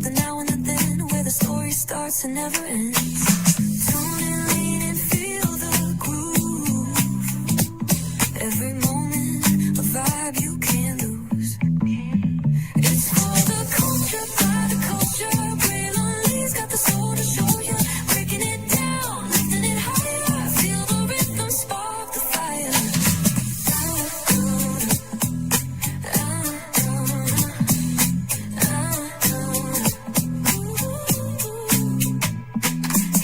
the now and the then, where the story starts and never ends. Tune in, lean and feel the groove. Every moment, a vibe you can't lose. It's for the culture, by the culture. Braylon got the soul to show you. Breaking it down, lifting it higher. Feel the rhythm, spark the fire.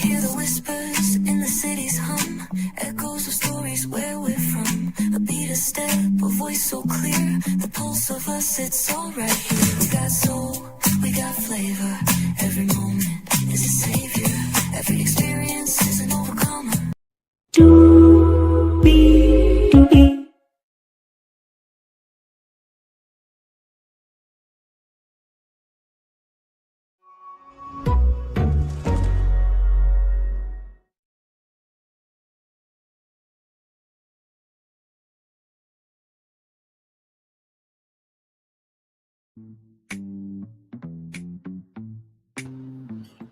Hear the whispers in the city's hum. Echoes of stories where we're from. A beat, a step, a voice so clear. The pulse of us, it's all right here. We got soul, we got flavor. Every moment is a savior. Every experience is an overcomer.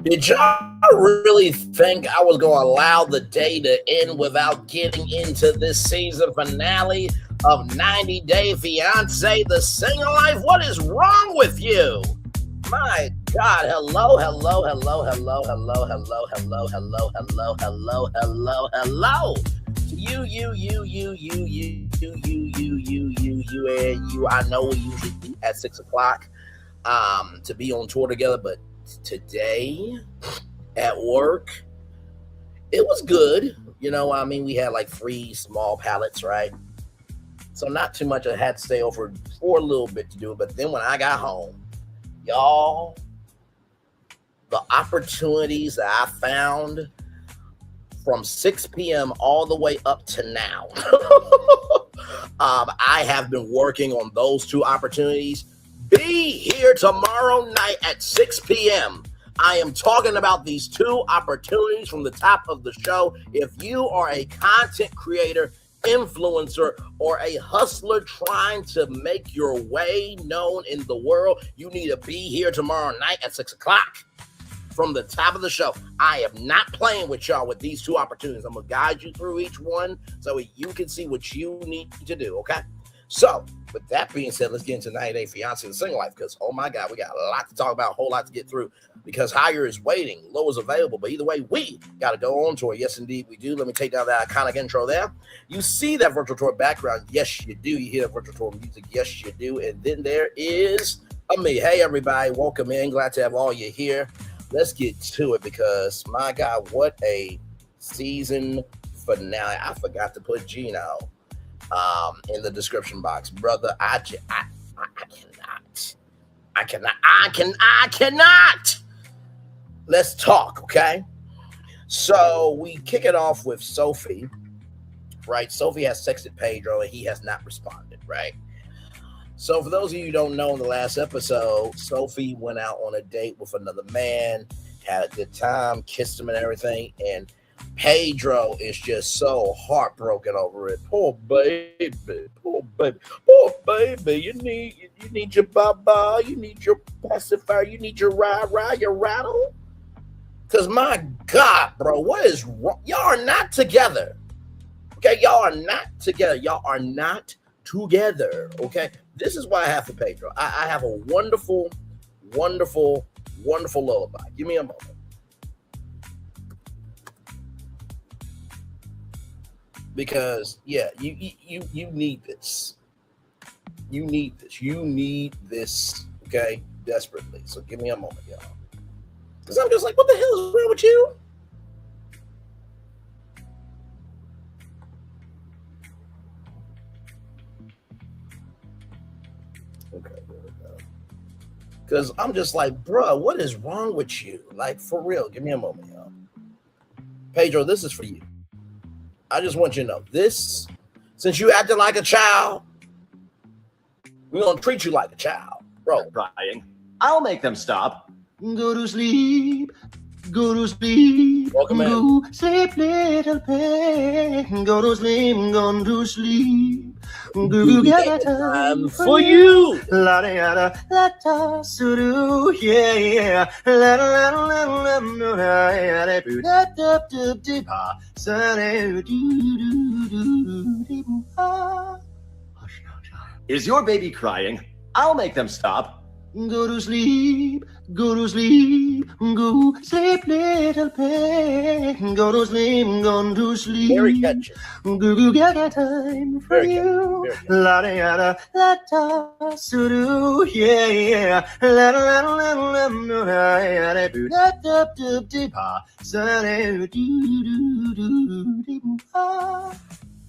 Did y'all really think I was going to allow the day to end without getting into this season finale of 90 Day Fiance, the single life? What is wrong with you? My God, hello. You. I know we usually meet at 6 o'clock to be on tour together, but today at work, it was good. You know, I mean, we had like 3 small pallets, right? So not too much. I had to stay over for a little bit to do it. But then when I got home, y'all, the opportunities that I found from 6 p.m. all the way up to now, I have been working on those 2 opportunities. Be here tomorrow night at 6 p.m. I am talking about these 2 opportunities from the top of the show. If you are a content creator, influencer, or a hustler trying to make your way known in the world, you need to be here tomorrow night at 6 o'clock. From the top of the show, I am not playing with y'all with these 2 opportunities. I'm going to guide you through each one so you can see what you need to do, okay? So, with that being said, let's get into 90 Day Fiance, the single life, because, oh my God, we got a lot to talk about, a whole lot to get through, because higher is waiting, low is available, but either way, we got to go on tour. Yes, indeed, we do. Let me take down that iconic intro there. You see that virtual tour background. Yes, you do. You hear that virtual tour music. Yes, you do. And then there is me. Hey, everybody, welcome in. Glad to have all you here. Let's get to it, because, my God, what a season finale. I forgot to put Gino in the description box, brother. I cannot. Let's talk, okay? So we kick it off with Sophie, right? Sophie has texted Pedro and he has not responded, right? So for those of you who don't know, in the last episode, Sophie went out on a date with another man, had a good time, kissed him and everything, and Pedro is just so heartbroken over it. Poor baby. You need your baba, you need your pacifier, you need your rah-rah, your rattle. Because my God, bro, what is wrong? Y'all are not together. Okay, y'all are not together. Y'all are not together. Okay, this is why I have for Pedro. I have a wonderful lullaby. Give me a moment. Because yeah, you need this. You need this, okay? Desperately. So give me a moment, y'all. Because I'm just like, what the hell is wrong with you? Okay, there we go. Because I'm just like, bro, what is wrong with you? Like, for real, give me a moment, y'all. Pedro, this is for you. I just want you to know this, since you acting like a child, we're going to treat you like a child. Bro. Crying. I'll make them stop. Go to sleep. Go to sleep, Welcome in. go sleep, little pig. Go to sleep, go to sleep. Go get time for you. La da da la da su yeah yeah. La da la la la la la da da da da da pa sa da do do do do pa. Hush now, child. Is your baby crying? I'll make them stop. Go to sleep, go to sleep, go sleep, little pig. Go to sleep, go to sleep. Very catchy. Go get time for Very you. catchy. La da la da su do yeah yeah. La da la la la la da da da da pa sa da do do do do pa.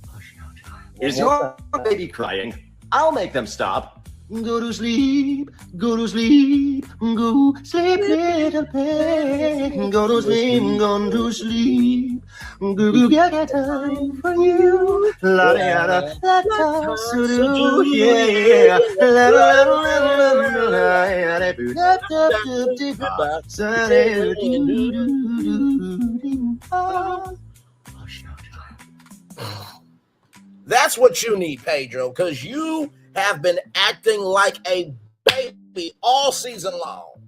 Hush now, child. Is your baby crying? I'll make them stop. Go to sleep, go to sleep, go sleep, little pig. Go to sleep, go to sleep. Go get time for you. La da da la da su do yeah yeah. La da la la la la da da da da pa sa da do do do do pa. Hush now, child. That's what you need, Pedro, because you have been acting like a baby all season long.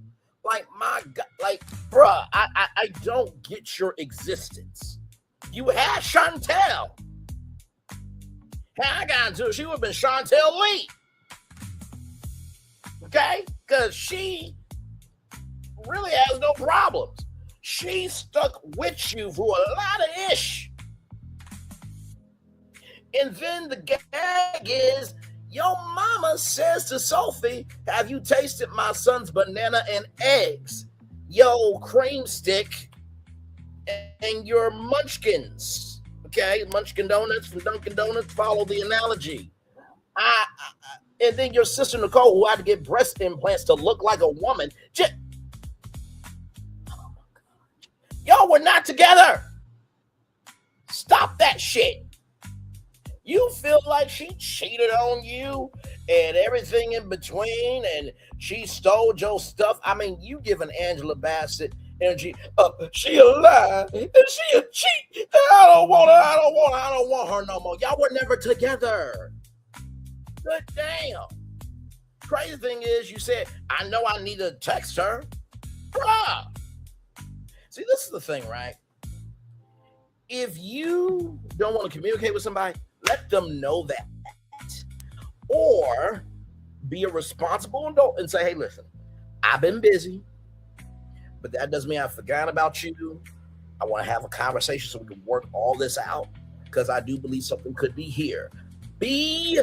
Like, my God, like, bruh, I don't get your existence. You had Chantel. Had I got into it, she would have been Chantel Lee. Okay? Because she really has no problems. She stuck with you for a lot of ish. And then the gag is, your mama says to Sophie, have you tasted my son's banana and eggs? Yo, cream stick and your munchkins. Okay, munchkin donuts from Dunkin' Donuts, follow the analogy. And then your sister Nicole, who had to get breast implants to look like a woman. Oh my God. Y'all were not together. Stop that shit. You feel like she cheated on you and everything in between, and she stole your stuff. I mean, you giving Angela Bassett energy. She a lie and she a cheat. I don't want her no more. Y'all were never together. Good damn. Crazy thing is, you said, I know I need to text her. Bruh. See, this is the thing, right? If you don't want to communicate with somebody, let them know that. Or be a responsible adult and say, hey, listen, I've been busy, but that doesn't mean I forgot about you. I want to have a conversation so we can work all this out, because I do believe something could be here. Be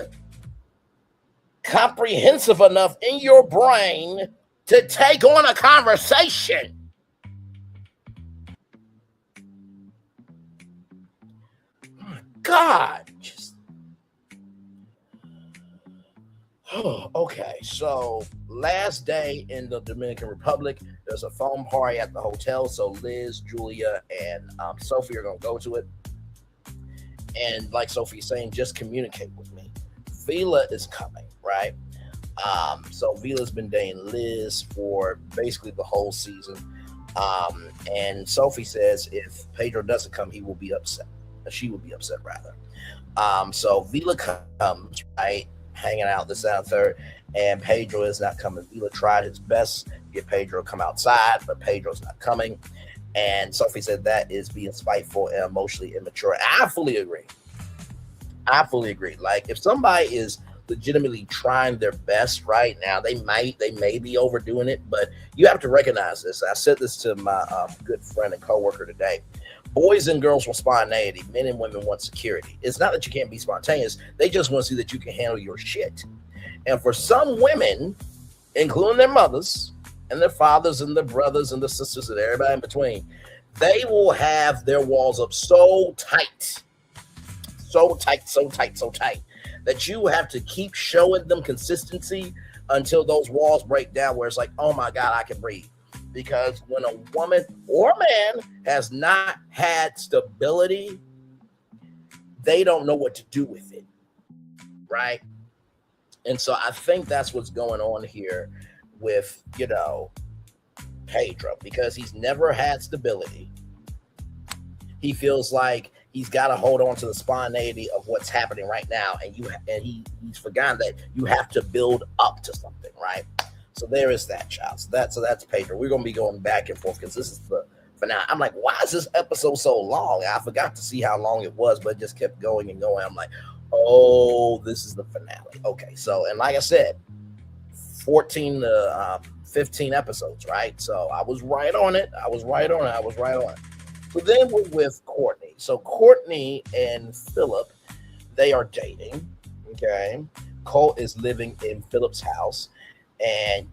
comprehensive enough in your brain to take on a conversation. God. Okay, so last day in the Dominican Republic, there's a foam party at the hotel. So Liz, Julia, and Sophie are going to go to it. And like Sophie's saying, just communicate with me. Vila is coming, right? So Vila's been dating Liz for basically the whole season. And Sophie says if Pedro doesn't come, he will be upset. She will be upset, rather. So Vila comes, right? Hanging out this and third, and Pedro is not coming. Vila tried his best to get Pedro to come outside, but Pedro's not coming. And Sophie said that is being spiteful and emotionally immature. I fully agree. Like, if somebody is legitimately trying their best right now, they may be overdoing it, but you have to recognize this. I said this to my good friend and coworker today. Boys and girls want spontaneity. Men and women want security. It's not that you can't be spontaneous. They just want to see that you can handle your shit. And for some women, including their mothers and their fathers and their brothers and their sisters and everybody in between, they will have their walls up so tight, that you have to keep showing them consistency until those walls break down, where it's like, oh my God, I can breathe. Because when a woman or a man has not had stability, they don't know what to do with it, right? And so I think that's what's going on here with, Pedro because he's never had stability. He feels like he's got to hold on to the spontaneity of what's happening right now, and he's forgotten that you have to build up to something, right? So there is that, child. So that's Pedro. We're gonna be going back and forth because this is the finale. I'm like, why is this episode so long? I forgot to see how long it was, but it just kept going and going. I'm like, oh, this is the finale. Okay, so and like I said, 14 to 15 episodes, right? So I was right on it. So then we're with Courtney. So Courtney and Philip, they are dating. Okay, Colt is living in Philip's house, and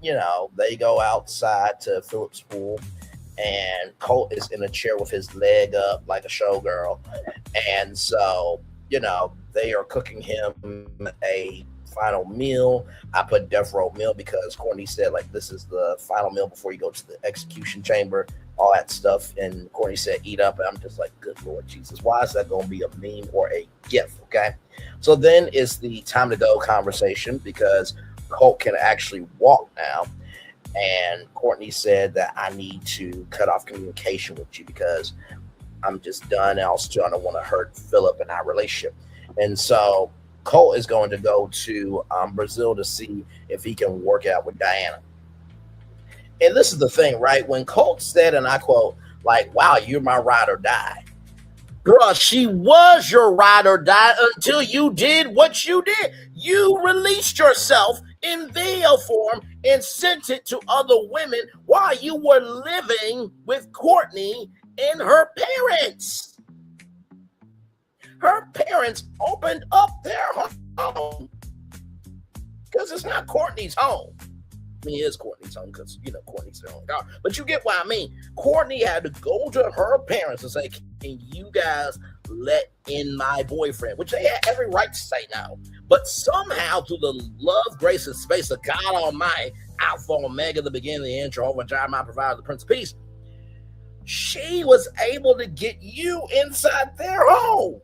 they go outside to Philip's pool, and Colt is in a chair with his leg up like a showgirl, and so they are cooking him a final meal. I put death row meal because Courtney said like this is the final meal before you go to the execution chamber, all that stuff. And Courtney said eat up, and I'm just like, good Lord Jesus, why is that going to be a meme or a gift? Okay, so then it's the time to go conversation because Colt can actually walk now, and Courtney said that I need to cut off communication with you because I'm just done. I don't want to hurt Philip and our relationship. And so Colt is going to go to Brazil to see if he can work out with Diana. And this is the thing, right? When Colt said, and I quote, like, wow, you're my ride or die. Girl, she was your ride or die until you did what you did. You released yourself in video form and sent it to other women while you were living with Courtney and her parents. Her parents opened up their home because it's not Courtney's home. I mean, it is Courtney's home because, Courtney's their own daughter. But you get what I mean. Courtney had to go to her parents and say, can you guys let in my boyfriend? Which they had every right to say no. But somehow, through the love, grace, and space of God Almighty, Alpha, Omega, the beginning, the end, Jehovah Jireh, my provider, the Prince of Peace, she was able to get you inside their home.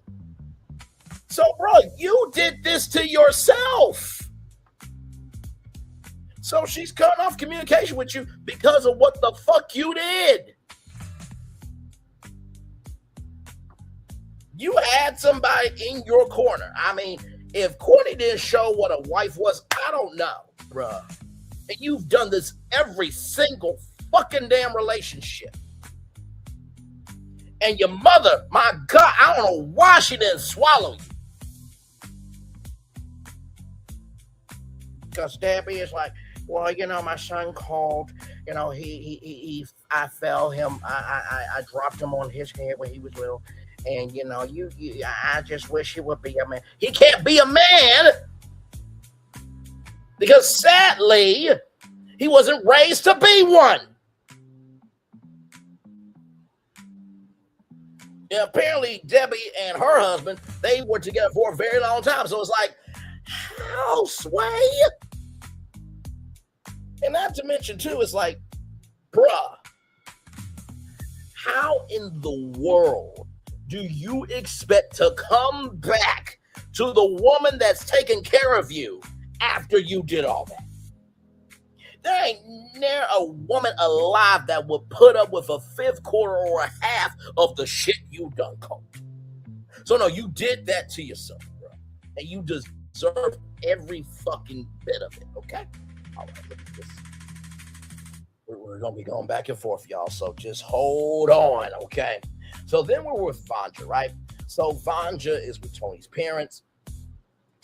So, bro, you did this to yourself. So she's cutting off communication with you because of what the fuck you did. You had somebody in your corner. I mean, if Courtney didn't show what a wife was, I don't know, bruh. And you've done this every single fucking damn relationship. And your mother, my God, I don't know why she didn't swallow you. Because Debbie is like, well, my son called, I fell him, I dropped him on his head when he was little. And, I just wish he would be a man. He can't be a man because sadly, he wasn't raised to be one. Yeah, apparently, Debbie and her husband, they were together for a very long time. So it's like, how, Sway? And not to mention, too, it's like, bruh, how in the world do you expect to come back to the woman that's taking care of you after you did all that? There ain't near a woman alive that would put up with a fifth, quarter, or a half of the shit you done, Colt. So, no, you did that to yourself, bro. And you deserve every fucking bit of it, okay? All right, look at this. We're going to be going back and forth, y'all. So just hold on, okay? So then we're with Vanja, right? So Vanja is with Tony's parents.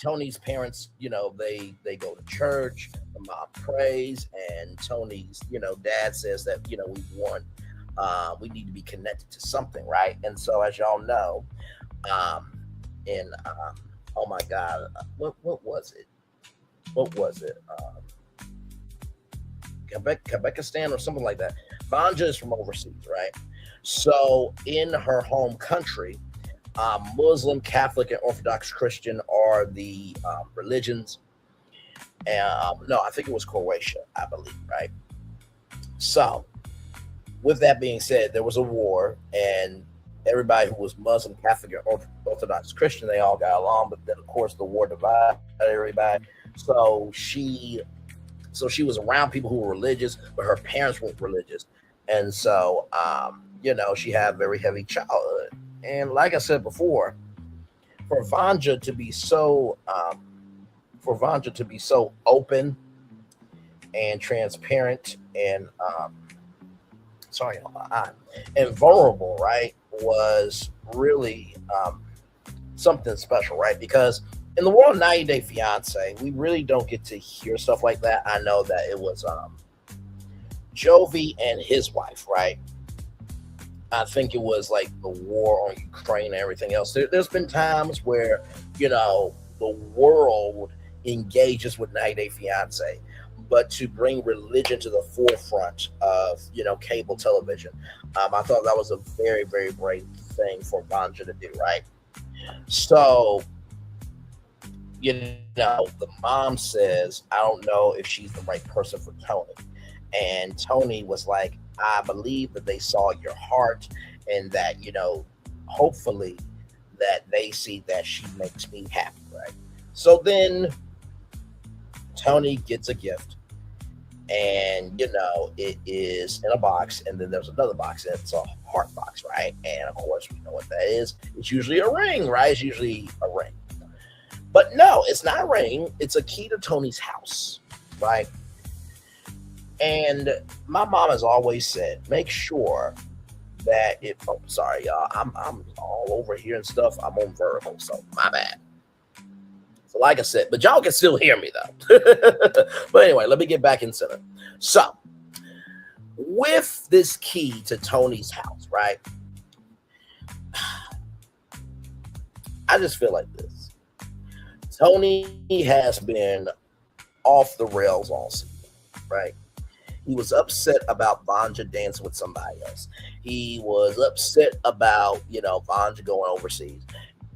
Tony's parents, they go to church. The mom prays. And Tony's, dad says that, we need to be connected to something, right? And so as y'all know, oh my God, what was it? What was it? Quebecistan or something like that. Vanja is from overseas, right? So in her home country, Muslim, Catholic, and Orthodox Christian are the religions. No, I think it was Croatia, I believe, right? So with that being said, there was a war, and everybody who was Muslim, Catholic, and Orthodox Christian, they all got along, but then of course the war divided everybody. So she So she was around people who were religious, but her parents weren't religious. And so, she had a very heavy childhood. And like I said before, for Vanja to be so, open and transparent and, and vulnerable, right, was really something special, right? Because in the world of 90 Day Fiance, we really don't get to hear stuff like that. I know that it was Jovi and his wife, right? I think it was like the war on Ukraine and everything else. There's been times where, the world engages with 90 Day Fiance, but to bring religion to the forefront of, cable television, I thought that was a very, very brave thing for Vanja to do, right? So, the mom says, I don't know if she's the right person for Tony. And Tony was like, I believe that they saw your heart and that, hopefully that they see that she makes me happy, right? So then Tony gets a gift and, it is in a box, and then there's another box, and it's a heart box, right? And of course, we know what that is. It's usually a ring, right? It's usually a ring. But no, it's not a ring. It's a key to Tony's house, right? And my mom has always said, make sure that sorry, y'all. I'm all over here and stuff. I'm on vertical, so my bad. So like I said, but y'all can still hear me though. But anyway, let me get back in center. So with this key to Tony's house, right? I just feel like this. Tony has been off the rails all season, right? He was upset about Vanja dancing with somebody else. He was upset about, Vanja going overseas.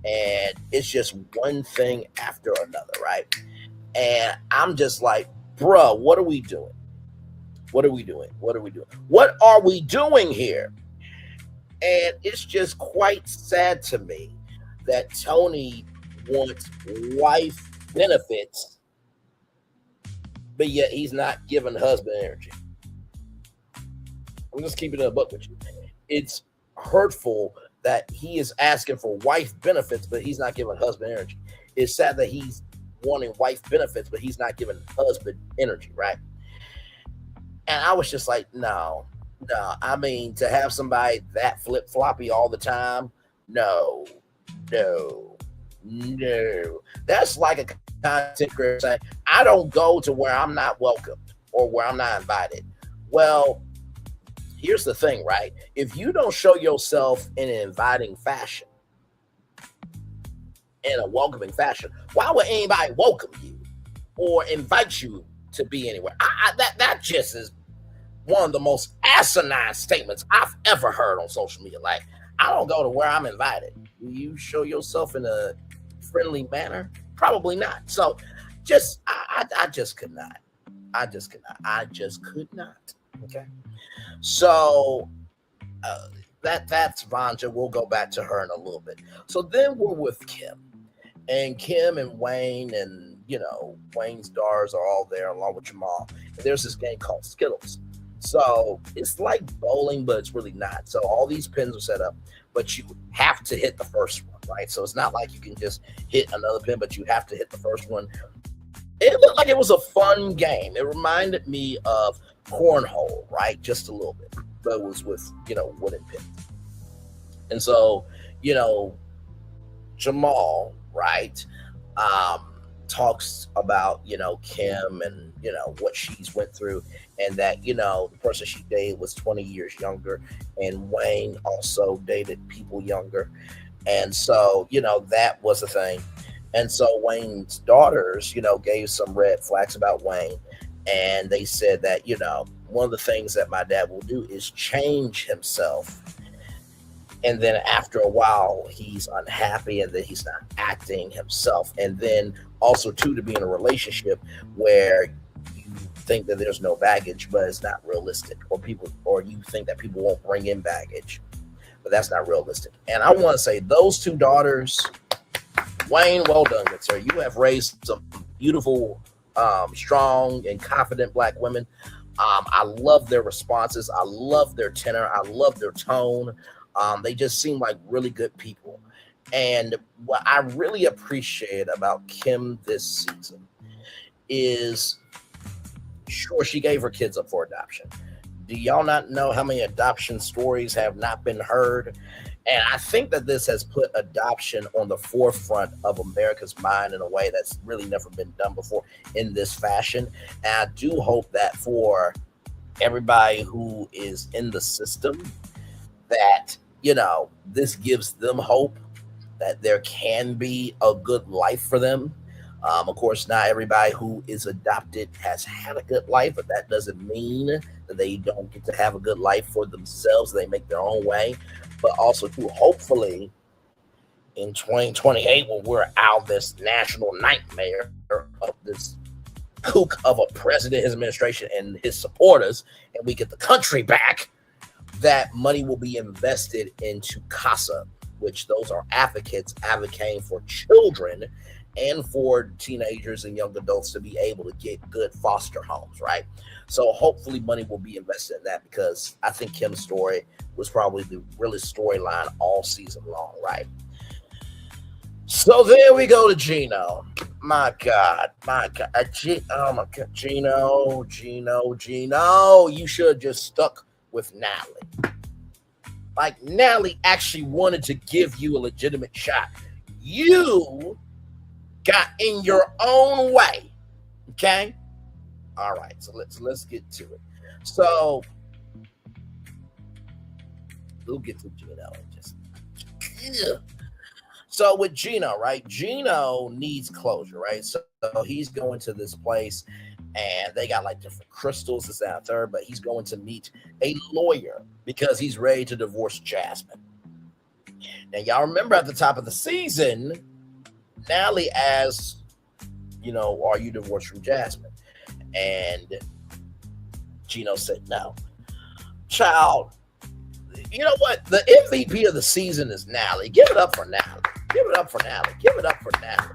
And it's just one thing after another, right? And I'm just like, bruh, what are we doing? What are we doing? What are we doing? What are we doing here? And it's just quite sad to me that Tony wants wife benefits, but yet he's not giving husband energy. I'm just keeping it a buck with you. It's hurtful that he is asking for wife benefits, but he's not giving husband energy. It's sad that he's wanting wife benefits, but he's not giving husband energy, right? And I was just like, no. I mean, to have somebody that flip-floppy all the time, no. That's like a content creator saying, I don't go to where I'm not welcomed or where I'm not invited. Well, here's the thing, right? If you don't show yourself in an inviting fashion, in a welcoming fashion, why would anybody welcome you or invite you to be anywhere? That just is one of the most asinine statements I've ever heard on social media. Like, I don't go to where I'm invited. Do you show yourself in a friendly manner? Probably not. So I just could not. I just could not. Okay. So that's Vanja. We'll go back to her in a little bit. So then we're with Kim. And Kim and Wayne and, Wayne's daughters are all there along with Jamal. And there's this game called Skittles. So it's like bowling, but it's really not. So all these pins are set up, but you have to hit the first one, right? So it's not like you can just hit another pin, but you have to hit the first one. It looked like it was a fun game. It reminded me of cornhole, right? Just a little bit, but it was with, wooden pins. And so, Jamal, right, talks about, Kim and, what she's went through, and that, the person she dated was 20 years younger, and Wayne also dated people younger. And so, that was the thing. And so Wayne's daughters, gave some red flags about Wayne. And they said that, one of the things that my dad will do is change himself. And then after a while, he's unhappy and then he's not acting himself. And then also, too, to be in a relationship where you think that there's no baggage, but it's not realistic, or you think that people won't bring in baggage, but that's not realistic. And I want to say those two daughters, Wayne, well done, good sir. You have raised some beautiful strong and confident black women. I love their responses. I love their tenor. I love their tone. They just seem like really good people. And what I really appreciate about Kim this season is, sure, she gave her kids up for adoption. Do y'all not know how many adoption stories have not been heard? And I think that this has put adoption on the forefront of America's mind in a way that's really never been done before in this fashion. And I do hope that for everybody who is in the system, that, this gives them hope that there can be a good life for them. Of course, not everybody who is adopted has had a good life, but that doesn't mean that they don't get to have a good life for themselves. They make their own way. But also, too, hopefully, in 2028, when we're out this national nightmare of this kook of a president, his administration, and his supporters, and we get the country back, that money will be invested into CASA, which those are advocates advocating for children and for teenagers and young adults to be able to get good foster homes, right? So hopefully money will be invested in that, because I think Kim's story was probably the realest storyline all season long, right? So there we go to Gino. My God. Oh my God, Gino, you should have just stuck with Natalie. Like, Natalie actually wanted to give you a legitimate shot. You got in your own way. Okay? All right, so let's get to it. So we'll get to Gino in just. So with Gino, right? Gino needs closure, right? So he's going to this place, and they got like different crystals, this, that, and third, but he's going to meet a lawyer because he's ready to divorce Jasmine. Now, y'all remember at the top of the season, Natalie asked, are you divorced from Jasmine? And Gino said no. Child, you know what? The MVP of the season is Natalie. Give it up for Natalie.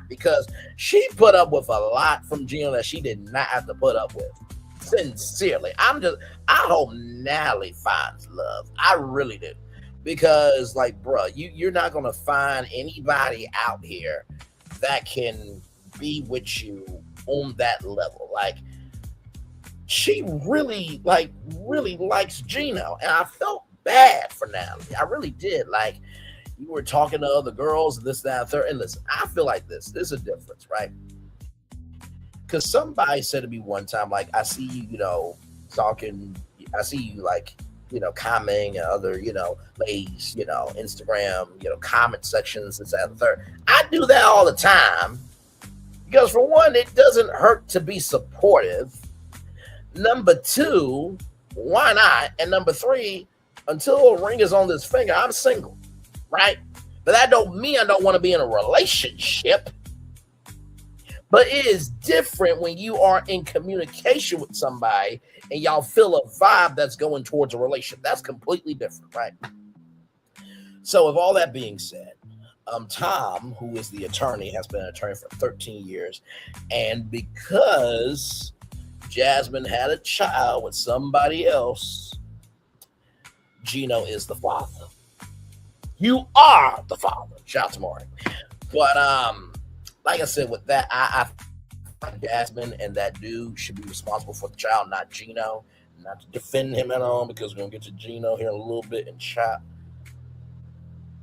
Because she put up with a lot from Gino that she did not have to put up with. Sincerely. I hope Natalie finds love. I really do. Because, like, bruh, you're not going to find anybody out here that can be with you on that level. Like, she really likes Gino. And I felt bad for Natalie. I really did. Like, you were talking to other girls and this, that, and third. And listen, I feel like this. There's a difference, right? Because somebody said to me one time, like, I see you, talking. I see you, like, commenting and other, ladies, Instagram, comment sections, this, that, and third. I do that all the time. Because for one, it doesn't hurt to be supportive. Number two, why not? And number three, until a ring is on this finger, I'm single, right? But that don't mean I don't want to be in a relationship. But it is different when you are in communication with somebody and y'all feel a vibe that's going towards a relationship. That's completely different, right? So with all that being said, Tom, who is the attorney, has been an attorney for 13 years. And because Jasmine had a child with somebody else, Gino is the father. You are the father. Shout out to Maury. But like I said, with that, I think Jasmine and that dude should be responsible for the child, not Gino. Not to defend him at all, because we're going to get to Gino here in a little bit and chat.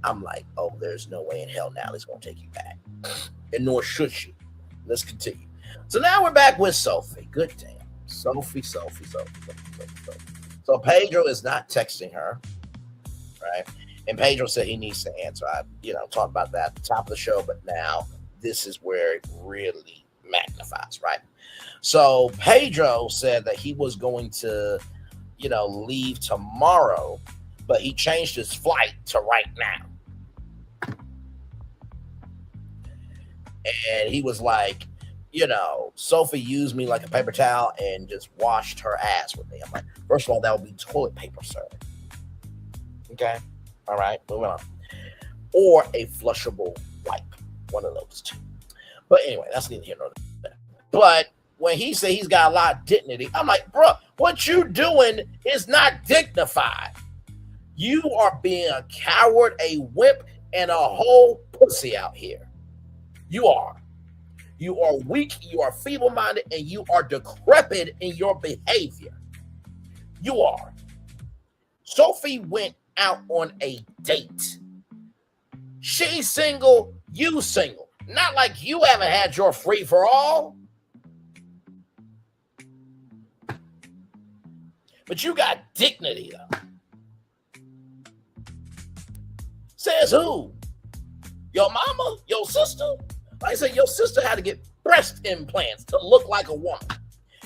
I'm like, oh, there's no way in hell Natalie's going to take you back. And nor should she. Let's continue. So now we're back with Sophie. Good damn. Sophie. So Pedro is not texting her, right? And Pedro said he needs to answer. I, talked about that at the top of the show, but now this is where it really magnifies, right? So Pedro said that he was going to, leave tomorrow, but he changed his flight to right now. And he was like, Sophie used me like a paper towel and just washed her ass with me. I'm like, first of all, that would be toilet paper, sir. Okay. All right. Moving on. Or a flushable wipe. One of those two. But anyway, that's neither here nor there. But when he said he's got a lot of dignity, I'm like, bro, what you doing is not dignified. You are being a coward, a wimp, and a whole pussy out here. You are. You are weak, you are feeble-minded, and you are decrepit in your behavior. You are. Sophie went out on a date. She's single, you single. Not like you haven't had your free-for-all. But you got dignity, though. Says who? Your mama? Your sister? Like I said, your sister had to get breast implants to look like a woman.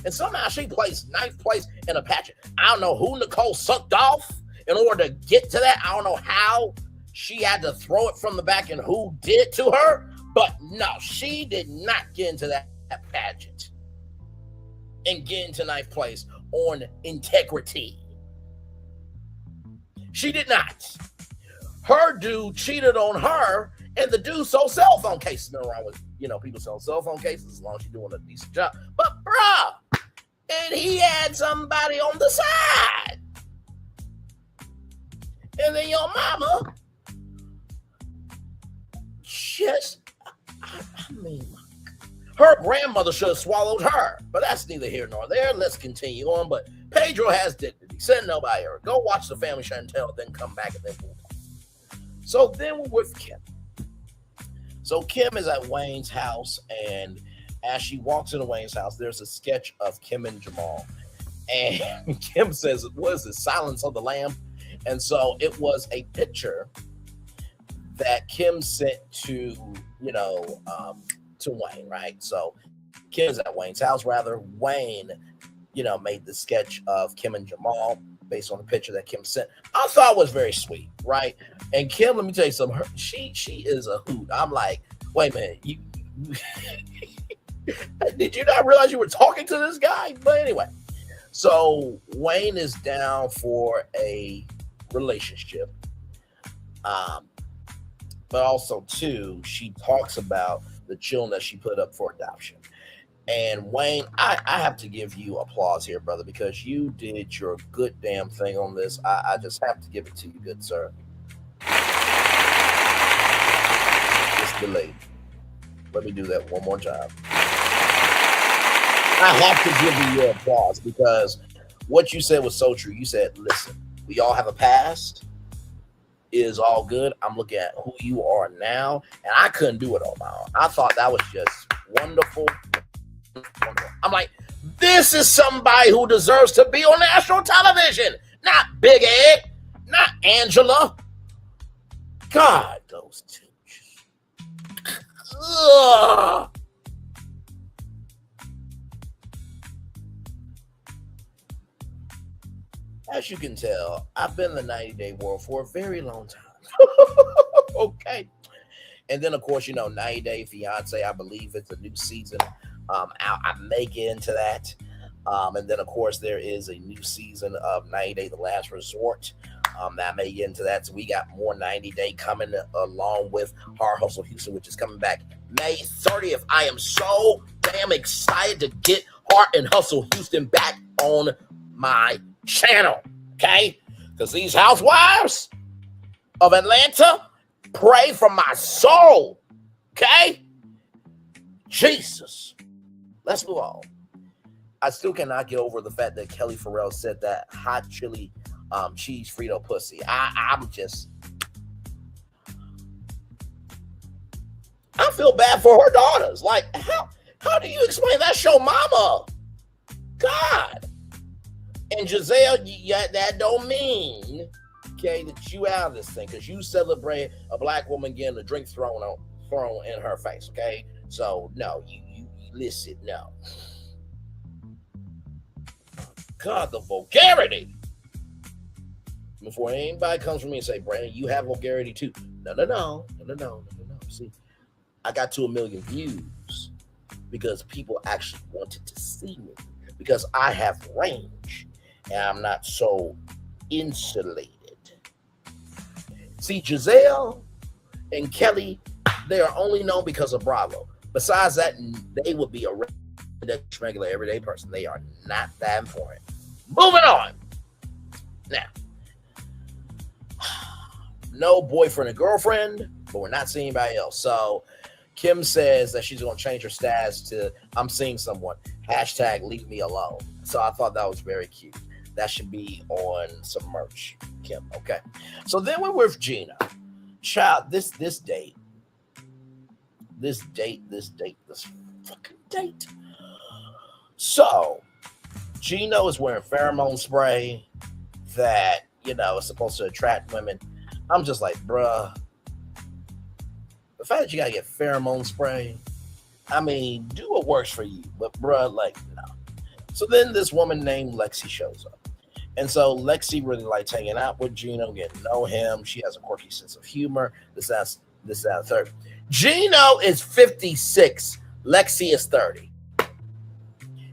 And somehow she placed ninth place in a pageant. I don't know who Nicole sucked off in order to get to that. I don't know how she had to throw it from the back and who did it to her. But no, she did not get into that pageant and get into ninth place on integrity. She did not. Her dude cheated on her, and the dude sold cell phone cases. Nothing wrong with, people sell cell phone cases as long as you're doing a decent job. But bruh, and he had somebody on the side. And then your mama her grandmother should have swallowed her. But that's neither here nor there. Let's continue on. But Pedro has dignity. Send nobody her. Go watch the Family Chantel, then come back and then move on. So then we're with Kim. So Kim is at Wayne's house, and as she walks into Wayne's house, there's a sketch of Kim and Jamal. And Kim says, what is this, Silence of the Lamb? And so it was a picture that Kim sent to, to Wayne, right? So Kim's at Wayne's house, rather. Wayne, made the sketch of Kim and Jamal based on the picture that Kim sent. I thought it was very sweet, right? And Kim, let me tell you something. She is a hoot. I'm like, wait a minute, you did you not realize you were talking to this guy? But anyway, so Wayne is down for a relationship. But also, too, she talks about the children that she put up for adoption. And Wayne, I have to give you applause here, brother, because you did your good damn thing on this. I just have to give it to you, good sir. It's delayed. Let me do that one more time. I have to give you your applause because what you said was so true. You said, listen, we all have a past. It is all good. I'm looking at who you are now, and I couldn't do it on my own. I thought that was just wonderful. I'm like, this is somebody who deserves to be on national television. Not Big Ed, not Angela. God, those two. Ugh. As you can tell, I've been in the 90-day world for a very long time. Okay. And then, of course, 90 Day Fiance, I believe it's a new season. I may get into that. And then, of course, there is a new season of 90 Day The Last Resort. I may get into that. So we got more 90 Day coming along with Hard Hustle Houston, which is coming back May 30th. I am so damn excited to get Hard and Hustle Houston back on my channel, okay? Because these housewives of Atlanta pray for my soul, okay? Jesus. Let's move on. I still cannot get over the fact that Kelly Farrell said that hot chili cheese Frito pussy. I feel bad for her daughters. Like, how do you explain that show mama? God. And Giselle, that don't mean, okay, that you out of this thing because you celebrate a black woman getting a drink thrown in her face, okay? So, no, you listen, no. God, the vulgarity. Before anybody comes from me and say, Brandon, you have vulgarity too. No. See, I got to 1 million views because people actually wanted to see me because I have range. And I'm not so insulated. See, Giselle and Kelly, they are only known because of Bravo. Besides that, they would be regular everyday person. They are not that important. Moving on. Now, no boyfriend or girlfriend, but we're not seeing anybody else. So Kim says that she's going to change her status to I'm seeing someone. Hashtag leave me alone. So I thought that was very cute. That should be on some merch, Kim. Okay. So then we're with Gina. Child, this date. This fucking date. So Gino is wearing pheromone spray that, is supposed to attract women. I'm just like, bruh, the fact that you gotta get pheromone spray, I mean, do what works for you, but bruh, like, no. So then this woman named Lexi shows up. And so Lexi really likes hanging out with Gino, getting to know him. She has a quirky sense of humor. This, that, third. Gino is 56. Lexi is 30.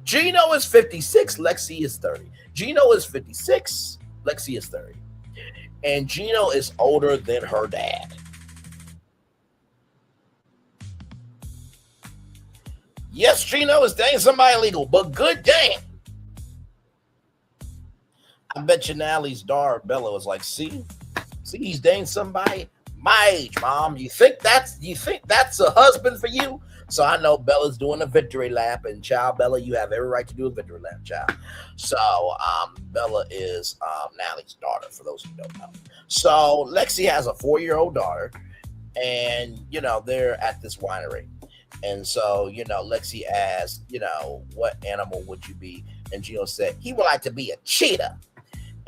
Gino is 56. Lexi is 30. Gino is 56. Lexi is 30. And Gino is older than her dad. Yes, Gino is dating somebody illegal, but good damn. I bet you Nally's daughter Bella was like, see, he's dating somebody my age, Mom. You think that's a husband for you? So I know Bella's doing a victory lap, and child, Bella, you have every right to do a victory lap, child. So Bella is Nally's daughter, for those who don't know. So Lexi has a 4-year-old daughter, and they're at this winery. And so, Lexi asked, what animal would you be? And Gino said, he would like to be a cheetah.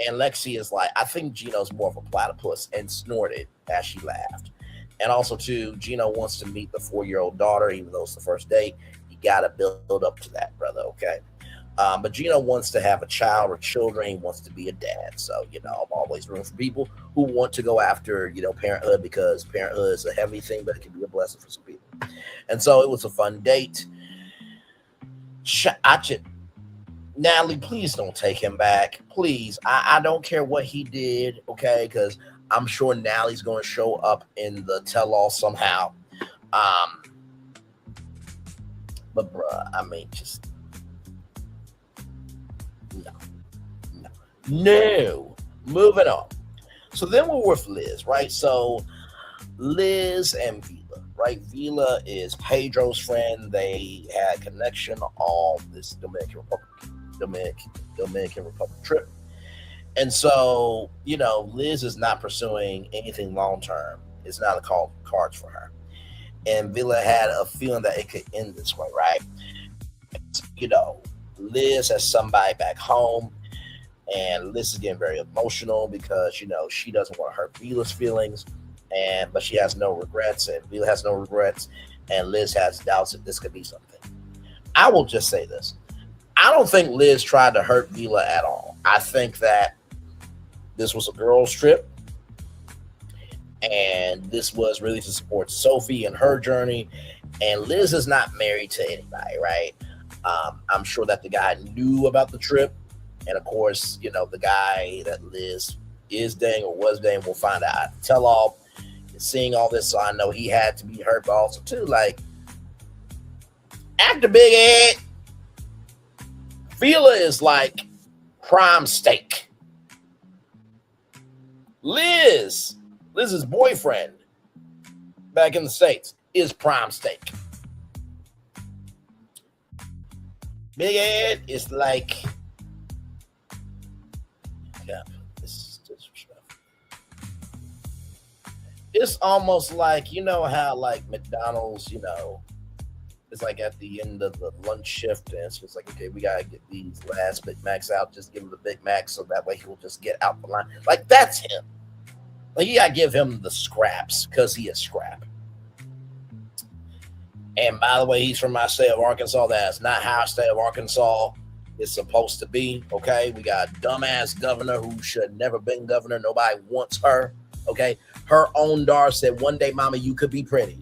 And Lexi is like, I think Gino's more of a platypus, and snorted as she laughed. And also, too, Gino wants to meet the 4-year-old daughter, even though it's the first date. You got to build up to that, brother, okay? But Gino wants to have a child or children. He wants to be a dad. So, I'm always room for people who want to go after, parenthood, because parenthood is a heavy thing, but it can be a blessing for some people. And so it was a fun date. Natalie, please don't take him back. Please. I don't care what he did, okay? Because I'm sure Natalie's going to show up in the tell-all somehow. But, bruh, I mean, just... No. Moving on. So then we're with Liz, right? So Liz and Vila, right? Vila is Pedro's friend. They had a connection on this Dominican Republic trip. And so, Liz is not pursuing anything long-term. It's not a call cards for her. And Vila had a feeling that it could end this way, right? Liz has somebody back home, and Liz is getting very emotional because, she doesn't want to hurt Vila's feelings, but she has no regrets, and Vila has no regrets, and Liz has doubts that this could be something. I will just say this. I don't think Liz tried to hurt Vila at all. I think that this was a girls' trip, and this was really to support Sophie and her journey, and Liz is not married to anybody, right? I'm sure that the guy knew about the trip, and of course, the guy that Liz is dating or was dating, we'll find out at the tell-all. Seeing all this, so I know he had to be hurt, but also too, like, after Big Ed, Vila is like prime steak. Liz's boyfriend back in the States is prime steak. Big Ed is like, yeah, this is disrespectful. It's almost like, how like McDonald's, it's like at the end of the lunch shift, and it's just like, okay, we gotta get these last Big Macs out. Just give him the Big Mac so that way he'll just get out the line. Like, that's him. Like, you gotta give him the scraps because he is scrap. And by the way, he's from my state of Arkansas. That's not how our state of Arkansas is supposed to be. Okay, we got a dumbass governor who should never been governor. Nobody wants her. Okay, her own daughter said, "One day, Mama, you could be pretty."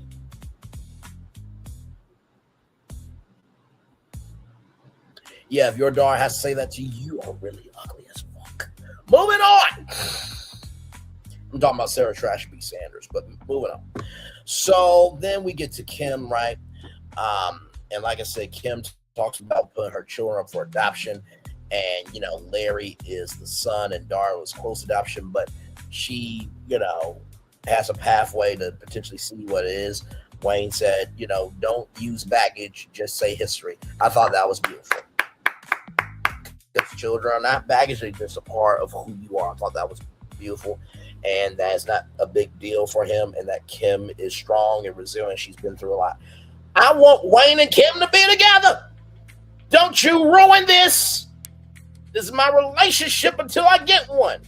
Yeah, if your daughter has to say that to you, you are really ugly as fuck. Moving on. I'm talking about Sarah Trash B. Sanders, but moving on. So then we get to Kim, right? And like I said, Kim talks about putting her children up for adoption. And, Larry is the son and Dara was close adoption, but she, has a pathway to potentially see what it is. Wayne said, don't use baggage, just say history. I thought that was beautiful. Because children are not baggage, they're just a part of who you are. I thought that was beautiful. And that is not a big deal for him, and that Kim is strong and resilient. She's been through a lot. I want Wayne and Kim to be together. Don't you ruin this. This is my relationship until I get one.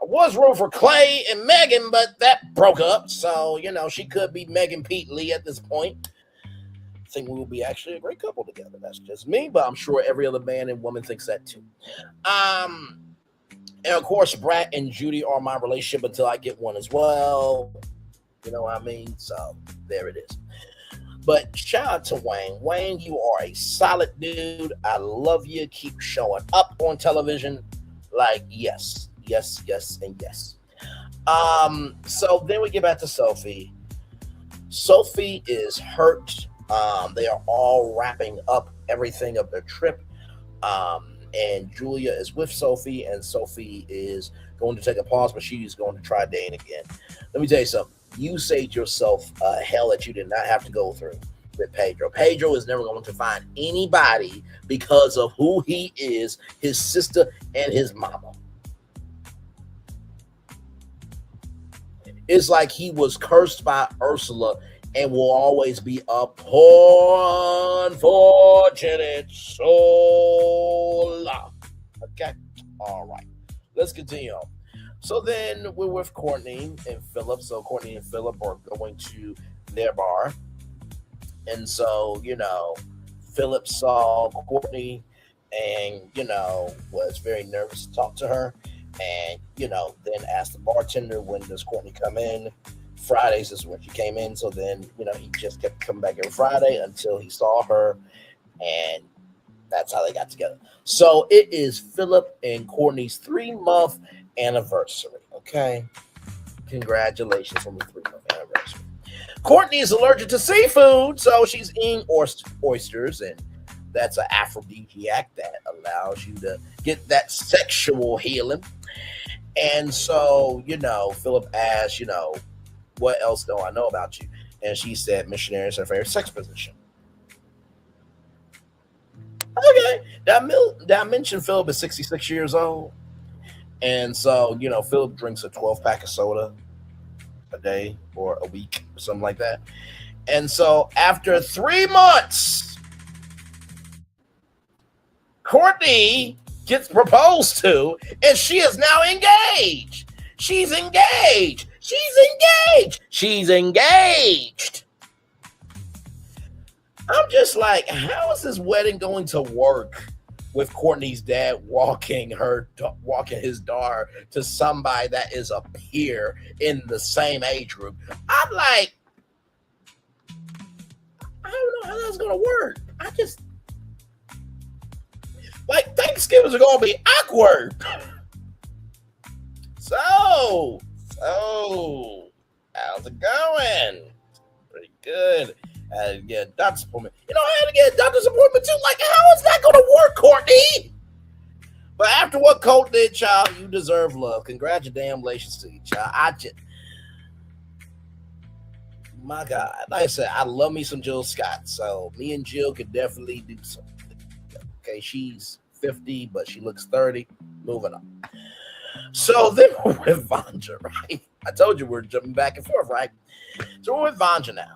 I was rooting for Clay and Megan, but that broke up. So, she could be Megan Pete Lee at this point. I think we will be actually a great couple together. That's just me, but I'm sure every other man and woman thinks that too. And of course, Brat and Judy are my relationship until I get one as well. You know what I mean? So there it is. But shout out to Wayne. Wayne, you are a solid dude. I love you. Keep showing up on television. Like, yes, and yes. So then we get back to Sophie. Sophie is hurt. They are all wrapping up everything of their trip. And Julia is with Sophie, and Sophie is going to take a pause, but she's going to try dating again. Let me tell you something. You saved yourself hell that you did not have to go through with Pedro. Pedro is never going to find anybody because of who he is, his sister and his mama. It's like he was cursed by Ursula and will always be a poor unfortunate soul. Okay? All right. Let's continue on. So then we're with Courtney and Philip. So Courtney and Philip are going to their bar. And so, Philip saw Courtney and, was very nervous to talk to her. And, then asked the bartender, when does Courtney come in? Fridays is when she came in. So then, he just kept coming back every Friday until he saw her. And that's how they got together. So it is Philip and Courtney's 3-month anniversary. Okay. Congratulations on the 3-month anniversary. Courtney is allergic to seafood, so she's eating oysters, and that's an aphrodisiac that allows you to get that sexual healing. And so, Philip asked, what else do I know about you? And she said missionary is her favorite sex position. Okay. Did I mention Philip is 66 years old? And so, Philip drinks a 12-pack of soda a day or a week or something like that. And so after 3 months, Courtney gets proposed to, and she is now engaged. She's engaged. I'm just like, how is this wedding going to work with Courtney's dad walking his daughter to somebody that is a peer in the same age group? I'm like, I don't know how that's going to work. Thanksgivings are going to be awkward. So, how's it going? Pretty good. I had to get a doctor's appointment. I had to get a doctor's appointment too. Like, how is that going to work, Courtney? But after what Colt did, child, you deserve love. Congratulations to you, child. My God. Like I said, I love me some Jill Scott. So me and Jill could definitely do something. Okay, she's 50, but she looks 30. Moving on. So then we're with Vanja, right? I told you we're jumping back and forth, right? So we're with Vanja now.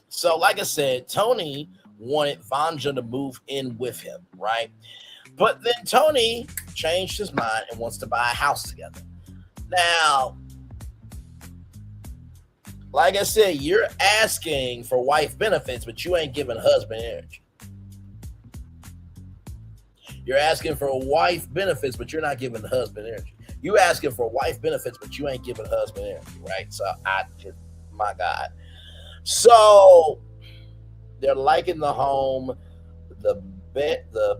So like I said, Tony wanted Vanja to move in with him, right? But then Tony changed his mind and wants to buy a house together. Now, like I said, you're asking for wife benefits, but you ain't giving husband energy. You're asking for wife benefits, but you're not giving the husband energy. You asking for wife benefits, but you ain't giving husband energy, right? So my God. So they're liking the home. The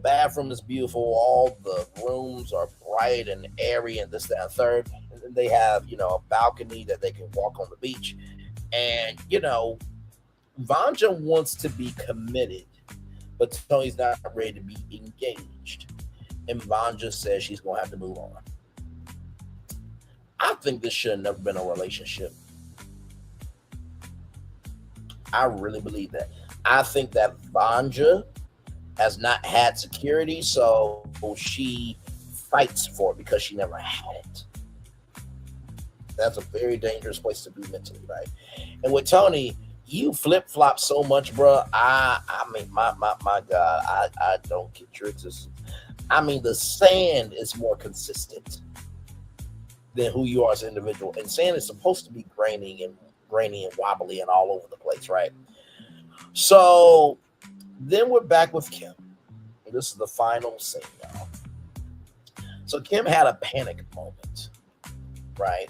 bathroom is beautiful. All the rooms are bright and airy and this, that, and third. And then they have, a balcony that they can walk on the beach. And, Vanja wants to be committed but Tony's not ready to be engaged. And Vanja says she's going to have to move on. I think this should have never been a relationship. I really believe that. I think that Vanja has not had security, so she fights for it because she never had it. That's a very dangerous place to be mentally, right? And with Tony, you flip flop so much, bro. I mean, my God, I don't get your existence. I mean, the sand is more consistent than who you are as an individual, and sand is supposed to be grainy and wobbly and all over the place, right? So then we're back with Kim. This is the final scene, y'all. So Kim had a panic moment, right?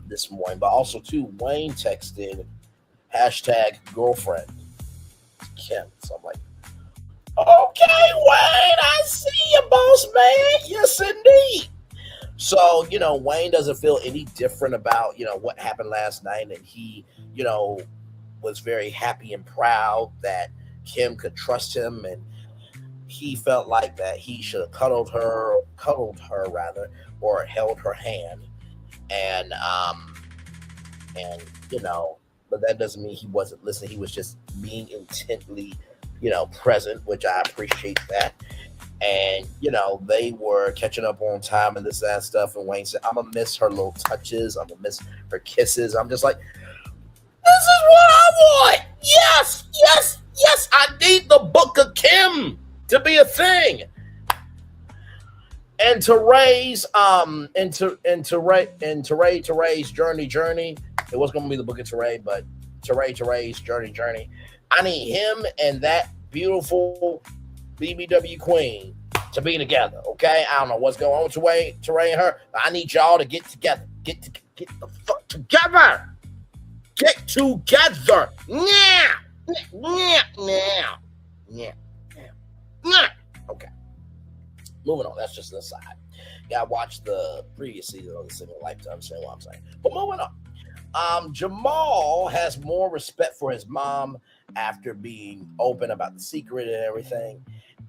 This morning, but also too, Wayne texted #girlfriend Kim. So I'm like, okay, Wayne, I see you, boss man. Yes, indeed. So, Wayne doesn't feel any different about, what happened last night. And he, was very happy and proud that Kim could trust him. And he felt like that he should have cuddled her rather, or held her hand. And but that doesn't mean he wasn't listening. He was just being intently, present, which I appreciate that. And, they were catching up on time and this, that stuff. And Wayne said, I'm going to miss her little touches. I'm going to miss her kisses. I'm just like, this is what I want. Yes, yes, yes. I need the Book of Kim to be a thing. And Teray's journey. It was going to be the Book of Teray, but Teray's journey. I need him and that beautiful BBW queen to be together, okay? I don't know what's going on with Teray and her, but I need y'all to get together. Get the fuck together. Get together. Yeah. Okay. Moving on. That's just an aside. Gotta watch the previous season of The Single Life to understand what I'm saying. But moving on. Jamal has more respect for his mom after being open about the secret and everything.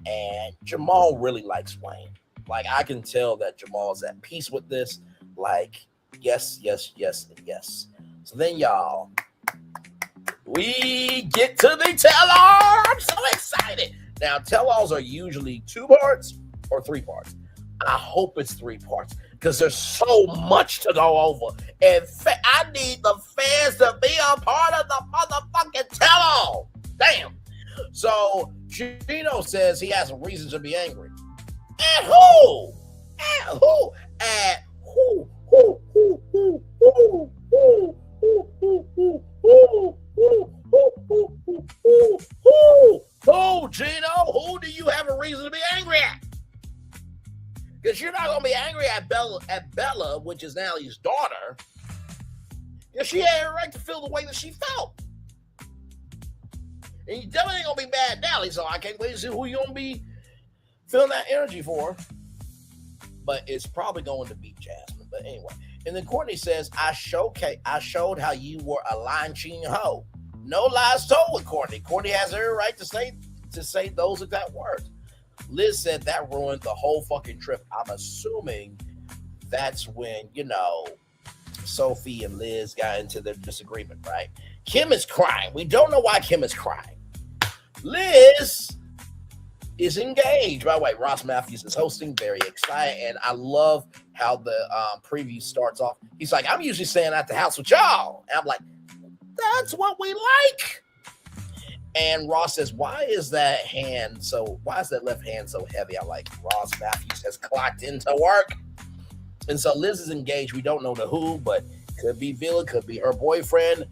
And Jamal really likes Wayne. Like, I can tell that Jamal's at peace with this. Like, yes, yes, yes, and yes. So then, y'all, we get to the tell-all. I'm so excited. Now, tell-alls are usually 2 parts or 3 parts. I hope it's 3 parts because there's so much to go over. And I need the fans to be a part of the motherfucking tell-all. Damn. So Gino says he has a reason to be angry. At who? At who? At who? Who, Gino? Who do you have a reason to be angry at? Because you're not going to be angry at Bella, which is Nally's daughter, because she had a right to feel the way that she felt. And you definitely ain't going to be mad at Nally, so I can't wait to see who you're going to be feeling that energy for. But it's probably going to be Jasmine. But anyway. And then Courtney says, I showed how you were a lying, cheating hoe. No lies told with Courtney. Courtney has every right to say those exact words. Liz said that ruined the whole fucking trip. I'm assuming that's when, Sophie and Liz got into their disagreement, right? Kim is crying. We don't know why Kim is crying. Liz is engaged. By the way, Ross Matthews is hosting, very excited, and I love how the preview starts off. He's like, I'm usually staying at the house with y'all. And I'm like, that's what we like. And Ross says, why is that left hand so heavy? I'm like, Ross Matthews has clocked into work. And so Liz is engaged. We don't know the who, but could be Villa, could be her boyfriend.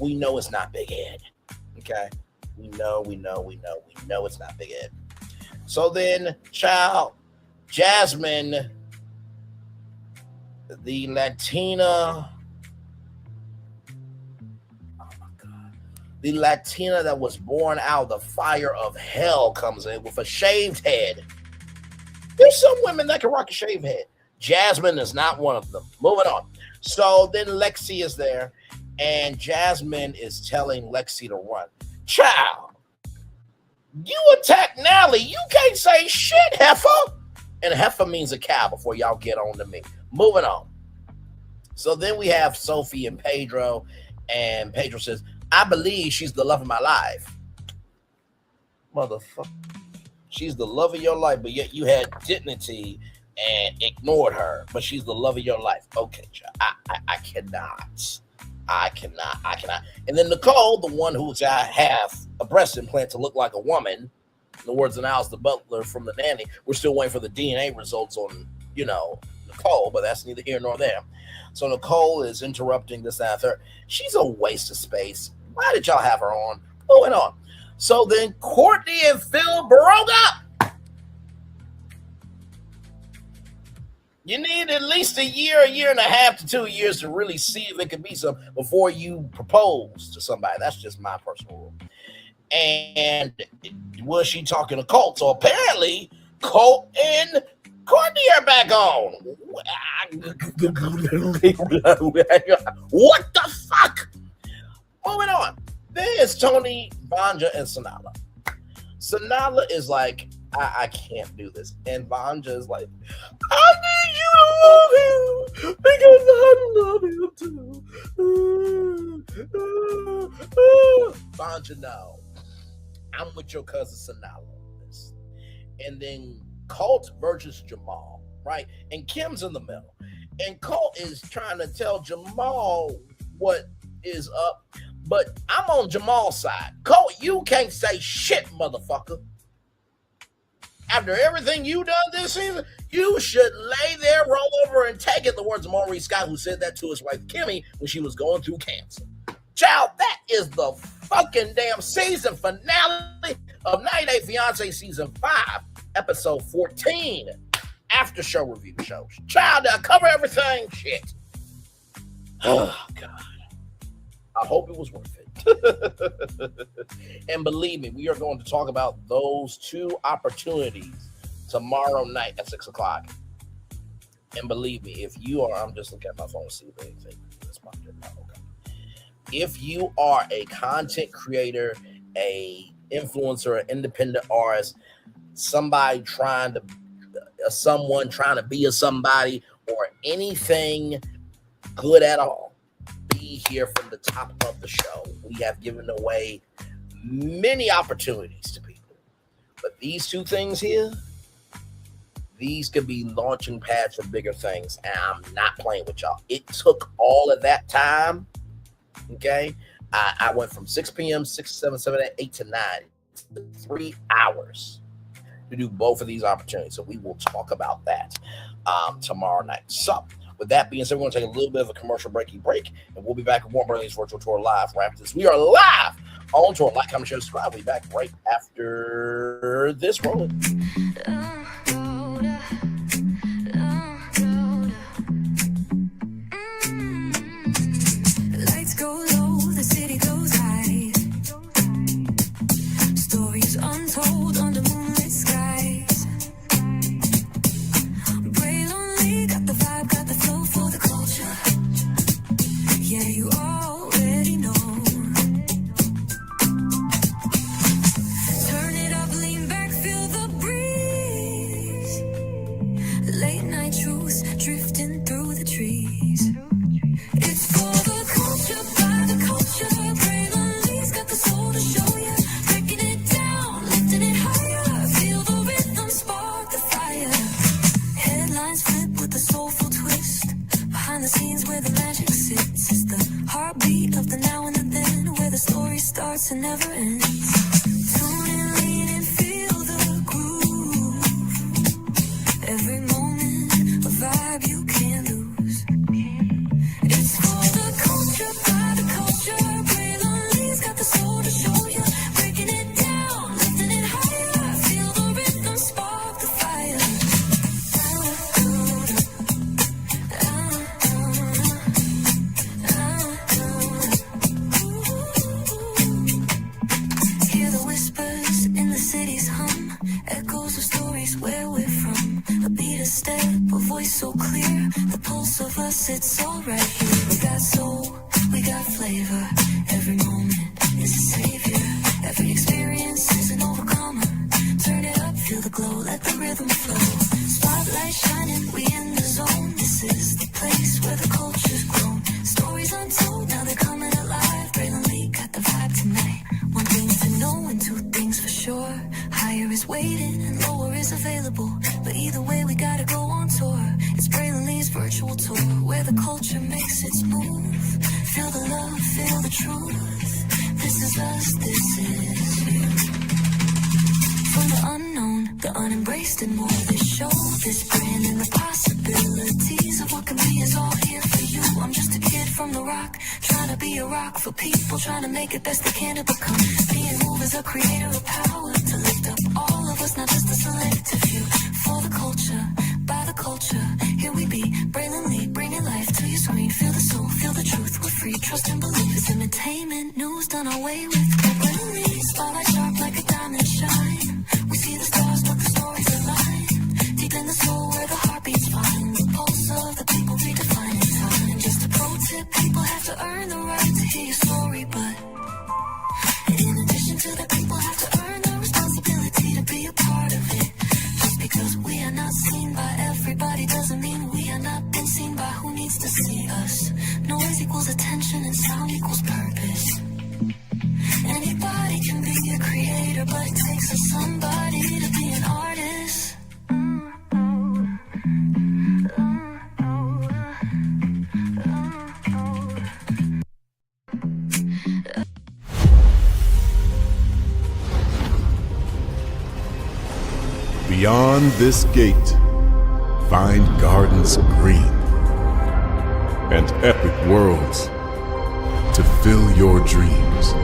We know it's not Big Ed. Okay? We know it's not Big Ed. So then, Jasmine, the Latina that was born out of the fire of hell comes in with a shaved head. There's some women that can rock a shaved head. Jasmine is not one of them. Moving on. So then Lexi is there, and Jasmine is telling Lexi to run. Child, you attack Nally. You can't say shit, heifer. And heifer means a cow before y'all get on to me. Moving on. So then we have Sophie and Pedro. And Pedro says, I believe she's the love of my life. Motherfucker. She's the love of your life, but yet you had dignity and ignored her. But she's the love of your life. Okay, child. I cannot. And then Nicole, the one who's got half a breast implant to look like a woman, in the words of Alice the butler from The Nanny, we're still waiting for the DNA results on, Nicole, but that's neither here nor there. So Nicole is interrupting this and third. She's a waste of space. Why did y'all have her on? Moving on. So then Courtney and Phil broke up. You need at least a year and a half to 2 years to really see if it could be something before you propose to somebody. That's just my personal rule. And was she talking to Colt? So apparently Colt and Courtney are back on. What the fuck? Moving on. There's Tony, Vanja, and Sanala. Sanala is like, I can't do this. And Vanja is like, I need you to love him because I love him too. Vanja, no. I'm with your cousin Sanala on this. And then Colt versus Jamal, right? And Kim's in the middle. And Colt is trying to tell Jamal what is up. But I'm on Jamal's side. Colt, you can't say shit, motherfucker. After everything you done this season, you should lay there, roll over, and take it. The words of Maurice Scott, who said that to his wife Kimmy when she was going through cancer. Child, that is the fucking damn season finale of 90 Day Fiance Season 5, Episode 14. After show review shows. Child, I cover everything. Shit. Oh, God. I hope it was worth it. And believe me, we are going to talk about those two opportunities tomorrow night at 6 o'clock. And believe me, if you are, I'm just looking at my phone to see if anything is popped in. Okay. If you are a content creator, a influencer, an independent artist, someone trying to be a somebody, or anything good at all, be here from the top of the show. We have given away many opportunities to people, but these two things here, these could be launching pads for bigger things, and I'm not playing with y'all. It took all of that time. Okay, I went from 6 p.m., 6, 7, 7, 8 to 9, 3 hours to do both of these opportunities. So we will talk about that tomorrow night. So with that being said, we're going to take a little bit of a commercial break, and we'll be back with Warren Burnley's Virtual Tour Live right after this. We are live on tour. Like, comment, share, subscribe. We'll be back right after this rolling. Lights go low, the city goes high. Stories untold under moonlit skies. Pray lonely, got the vibe, got the flow for the culture. Yeah, you already know. Turn it up, lean back, feel the breeze. Late night truths drifting through the trees. It's for the culture, by the culture. Pray lonely's got the soul to show you. Breaking it down, lifting it higher. Feel the rhythm, spark the fire. Headlines flip with a soulful twist. Behind the scenes where the magic sits. It's the heartbeat of the now and the then, where the story starts and never ends. Tune in, lean in, feel the groove. Every moment, a vibe you can't lose. It's for the culture, by the culture. Pray lonely's got the soul to show you. Breaking it down, lifting it higher. Feel the rhythm, spark the fire. Hear the whispers in the city's hum. Echoes of stories where we're from. A beat, a step, a voice so clear. The pulse of us, it's all right here. We got soul, we got flavor. Every moment is a savior. Every experience is an overcomer. Turn it up, feel the glow, let the rhythm flow. Spotlight shining, we in the zone. This is the place where the culture's grown. Stories untold, now they're coming alive. Braylon Lee got the vibe tonight. One thing to know and two things for sure. Higher is waiting and lower is available. But either way, we gotta go on tour. It's Braylon Lee's virtual tour, where the culture makes its move. Feel the love, feel the truth. This is us, this is you. From the unknown, the unembraced and more. This show, this brand, and the possibilities of what can be is all here for you. I'm just a kid from the rock, trying to be a rock for people, trying to make it best they can to become. Being moved is a creator of power to lift up all of us, not just a selective few. For the culture, by the culture, here we be. Braylon Lee, bringing life to your screen. Feel the soul, feel the truth. We're free, trust and believe. It's entertainment, news done away with. Braylon Lee, spotlight sharp like a diamond shine. We see the stars, but the stories align. Deep in the soul where the heartbeats find. The pulse of the people redefining time. Just a pro tip, people have to earn the right to hear your story, but in addition to that, people have to earn the responsibility to be a part of it. Just because we are not seen by everybody doesn't mean we are not been seen by who needs to see us. Noise equals attention and sound equals purpose. Anybody can be a creator, but it takes a somebody to be an artist. Beyond this gate, find gardens green and epic worlds to fill your dreams.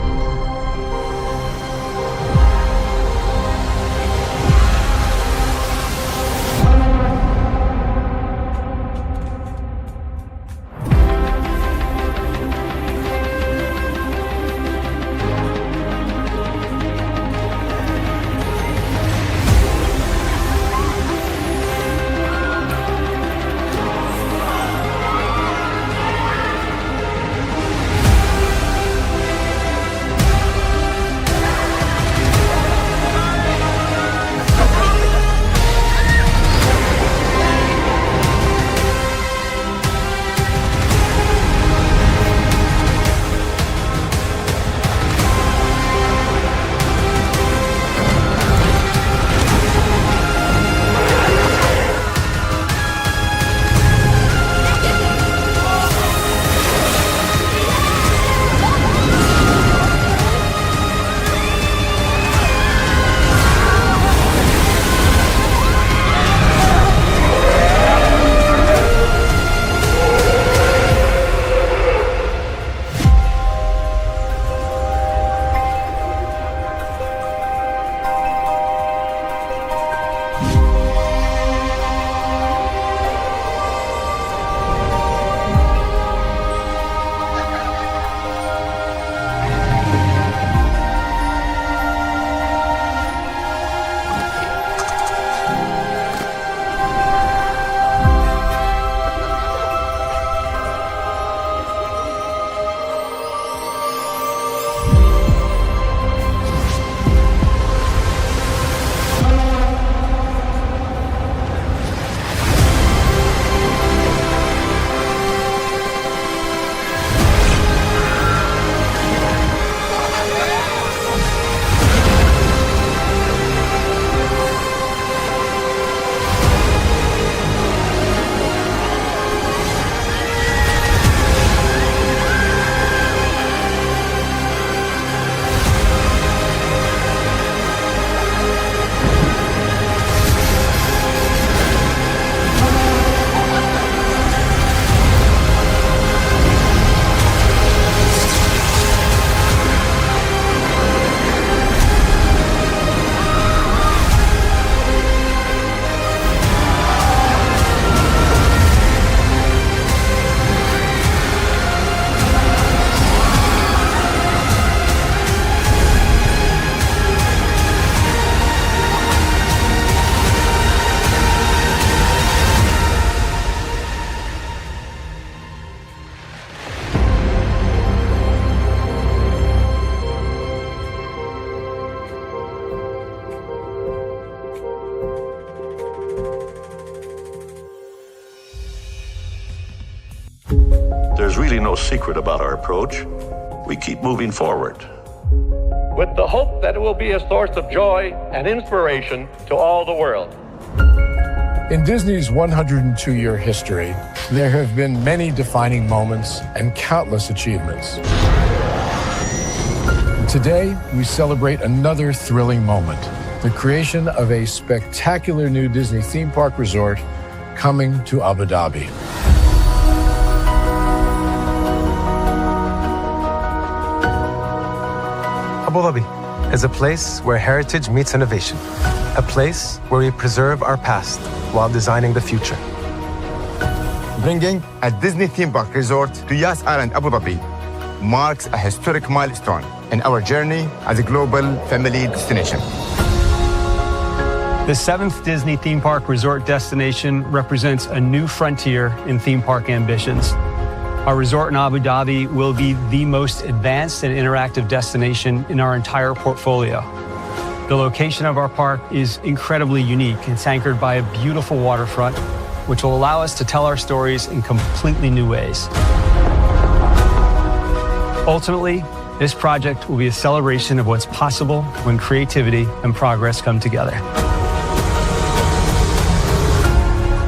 There's really no secret about our approach. We keep moving forward, with the hope that it will be a source of joy and inspiration to all the world. In Disney's 102-year history, there have been many defining moments and countless achievements. Today, we celebrate another thrilling moment, the creation of a spectacular new Disney theme park resort coming to Abu Dhabi. Abu Dhabi is a place where heritage meets innovation, a place where we preserve our past while designing the future. Bringing a Disney theme park resort to Yas Island, Abu Dhabi, marks a historic milestone in our journey as a global family destination. The 7th Disney theme park resort destination represents a new frontier in theme park ambitions. Our resort in Abu Dhabi will be the most advanced and interactive destination in our entire portfolio. The location of our park is incredibly unique. It's anchored by a beautiful waterfront, which will allow us to tell our stories in completely new ways. Ultimately, this project will be a celebration of what's possible when creativity and progress come together.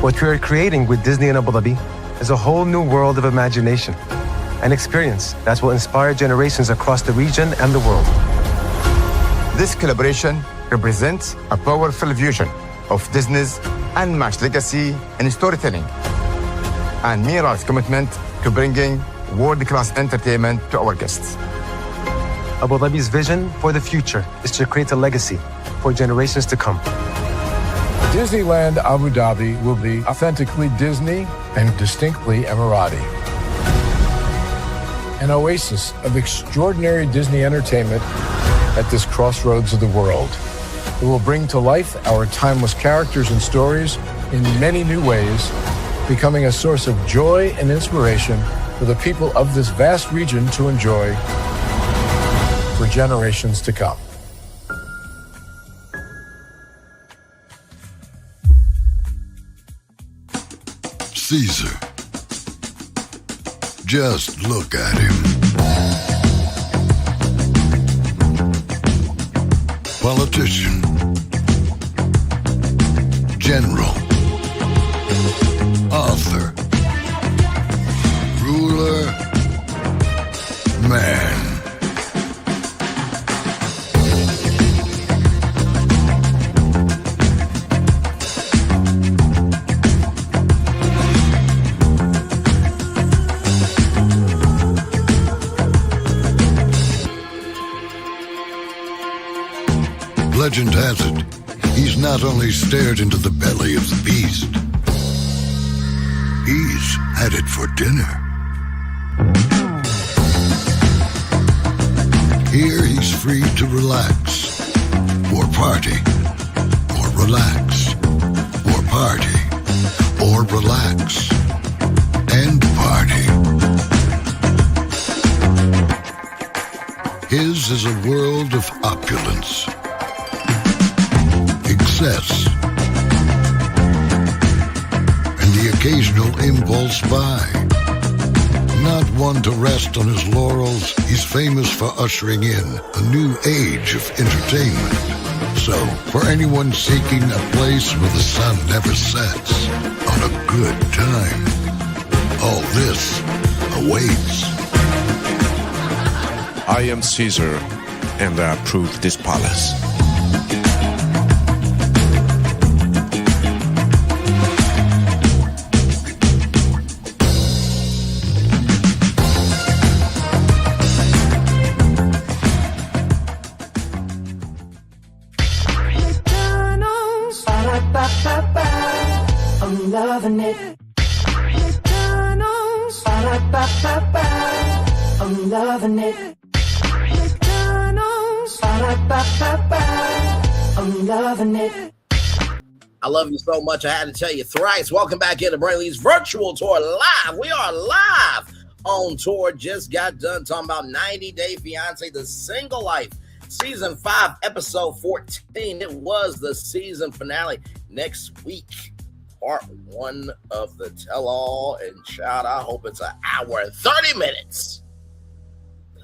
What we are creating with Disney in Abu Dhabi is a whole new world of imagination, an experience that will inspire generations across the region and the world. This collaboration represents a powerful fusion of Disney's unmatched legacy in storytelling and Mira's commitment to bringing world-class entertainment to our guests. Abu Dhabi's vision for the future is to create a legacy for generations to come. Disneyland Abu Dhabi will be authentically Disney and distinctly Emirati. An oasis of extraordinary Disney entertainment at this crossroads of the world. It will bring to life our timeless characters and stories in many new ways, becoming a source of joy and inspiration for the people of this vast region to enjoy for generations to come. Caesar. Just look at him. Politician. General. Author. Ruler. Man. Legend has it, he's not only stared into the belly of the beast, he's had it for dinner. Here he's free to relax, or party, or relax, or party, or relax, and party. His is a world of opulence, excess, and the occasional impulse buy. Not one to rest on his laurels, he's famous for ushering in a new age of entertainment. So, for anyone seeking a place where the sun never sets on a good time, all this awaits. I am Caesar, and I approve this palace. I'm loving it. McDonald's. Ba-da-ba-ba-ba. I'm loving it. McDonald's. Ba-da-ba-ba-ba. I'm loving it. I love you so much, I had to tell you thrice. Welcome back into Brainley's virtual tour live. We are live on tour. Just got done talking about 90 Day Fiance, The Single Life, Season 5, Episode 14. It was the season finale. Next week, part 1 of the tell-all. And child, I hope it's an hour and 30 minutes.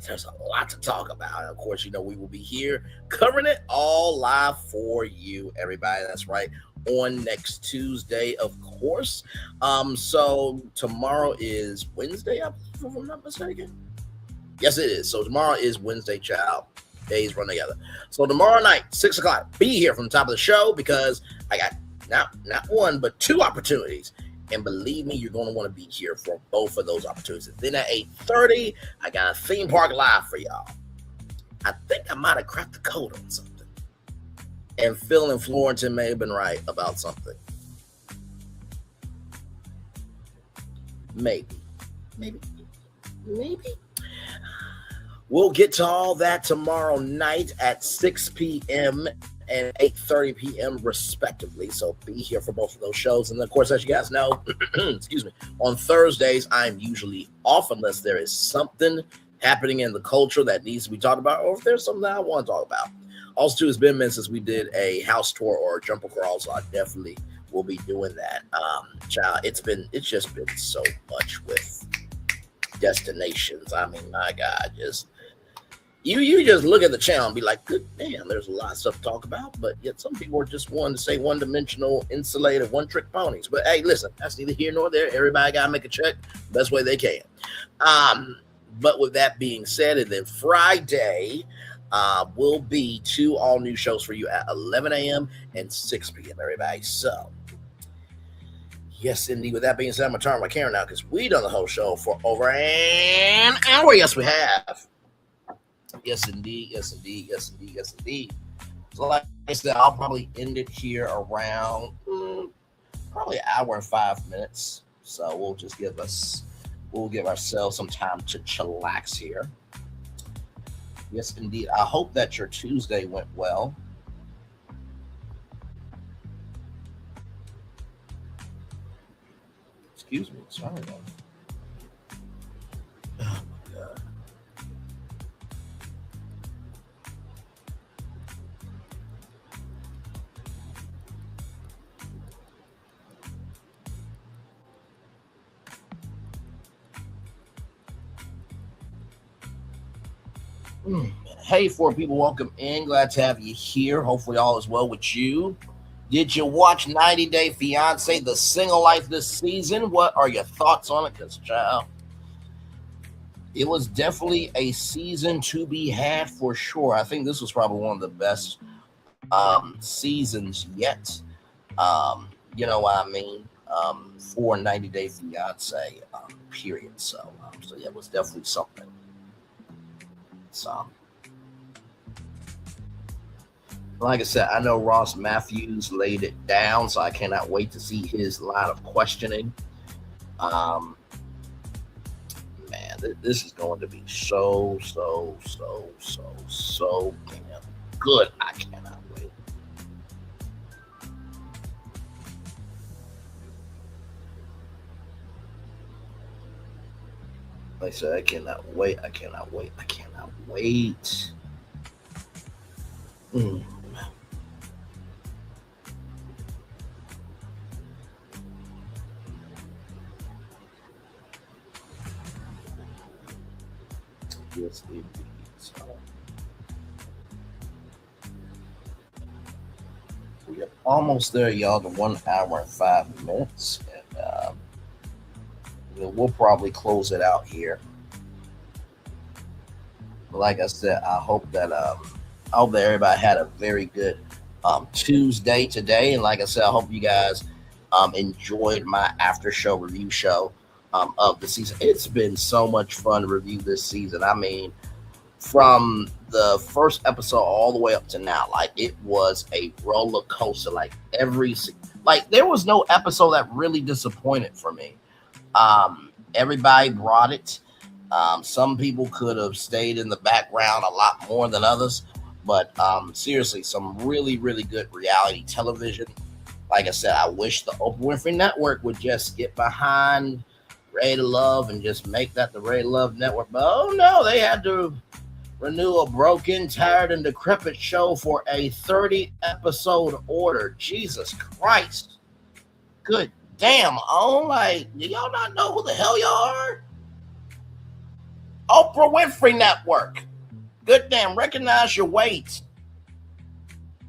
There's a lot to talk about. And of course, you know, we will be here covering it all live for you, everybody. That's right. On next Tuesday, of course. So tomorrow is Wednesday, if I'm not mistaken. Yes, it is. So tomorrow is Wednesday, child. Days run together. So tomorrow night, 6 o'clock, be here from the top of the show because I got not one, but 2 opportunities. And believe me, you're going to want to be here for both of those opportunities. Then at 8:30, I got a theme park live for y'all. I think I might have cracked the code on something. And Phil and Florentin may have been right about something. Maybe. We'll get to all that tomorrow night at 6 p.m. and 8:30 p.m. respectively. So be here for both of those shows. And of course, as you guys know, excuse me, on Thursdays, I'm usually off unless there is something happening in the culture that needs to be talked about, or if there's something that I want to talk about. Also, too, it's been a minute since we did a house tour or a jumper crawl, so I definitely will be doing that. Child, it's just been so much with destinations. I mean, my God, just you just look at the channel and be like, good damn, there's a lot of stuff to talk about, but yet some people are just wanting to say one-dimensional, insulated, one-trick ponies. But hey, listen, that's neither here nor there. Everybody gotta make a check the best way they can. But with that being said, and then Friday will be 2 all-new shows for you at 11 a.m. and 6 p.m., everybody. So, yes, indeed. With that being said, I'm going to turn my camera now because we done the whole show for over an hour. Yes, we have. Yes, indeed. Yes, indeed. Yes, indeed. Yes, indeed. So, like I said, I'll probably end it here around probably an hour and 5 minutes. So we'll just give ourselves some time to chillax here. Yes, indeed. I hope that your Tuesday went well. Excuse me. Sorry. Oh, my God. Hey, 4 people, welcome in. Glad to have you here. Hopefully all is well with you. Did you watch 90 Day Fiance, the single life this season? What are your thoughts on it? Because, child, it was definitely a season to be had for sure. I think this was probably one of the best seasons yet. You know what I mean? For 90 Day Fiance, period. So yeah, it was definitely something. So, like I said, I know Ross Matthews laid it down, so I cannot wait to see his line of questioning. Man, this is going to be so damn good. I cannot wait. Like I said, I cannot wait. Yes, indeed. So, we are almost there, y'all, to 1 hour and 5 minutes. And we'll probably close it out here. But like I said, I hope that everybody had a very good Tuesday today. And like I said, I hope you guys enjoyed my after show review show of the season. It's been so much fun to review this season. I mean, from the first episode all the way up to now, like, it was a roller coaster. Like, there was no episode that really disappointed for me. Everybody brought it. Some people could have stayed in the background a lot more than others, but seriously, some really, really good reality television. Like I said, I wish the Oprah Winfrey Network would just get behind Ready to Love and just make that the Ready to Love Network. But oh no, they had to renew a broken, tired, and decrepit show for a 30-episode order. Jesus Christ. Good damn, like, do y'all not know who the hell y'all are? Oprah Winfrey Network. Good damn, recognize your weight.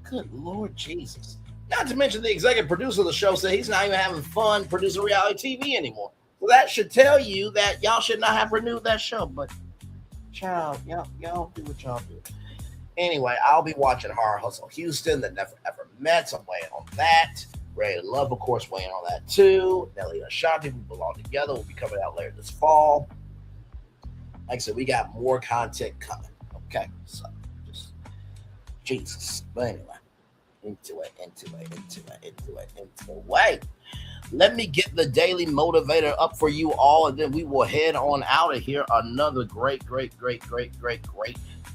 Good Lord Jesus. Not to mention the executive producer of the show said he's not even having fun producing reality TV anymore. Well, that should tell you that y'all should not have renewed that show. But, child, y'all do what y'all do. Anyway, I'll be watching Horror Hustle Houston that never ever met. So I'm weighing on that. Ray Love, of course, weighing on that too. Nelly and Ashanti, we belong together. Will be coming out later this fall. Like I said, we got more content coming. Okay, so just Jesus. But anyway, into it. Let me get the Daily Motivator up for you all, and then we will head on out of here. Another great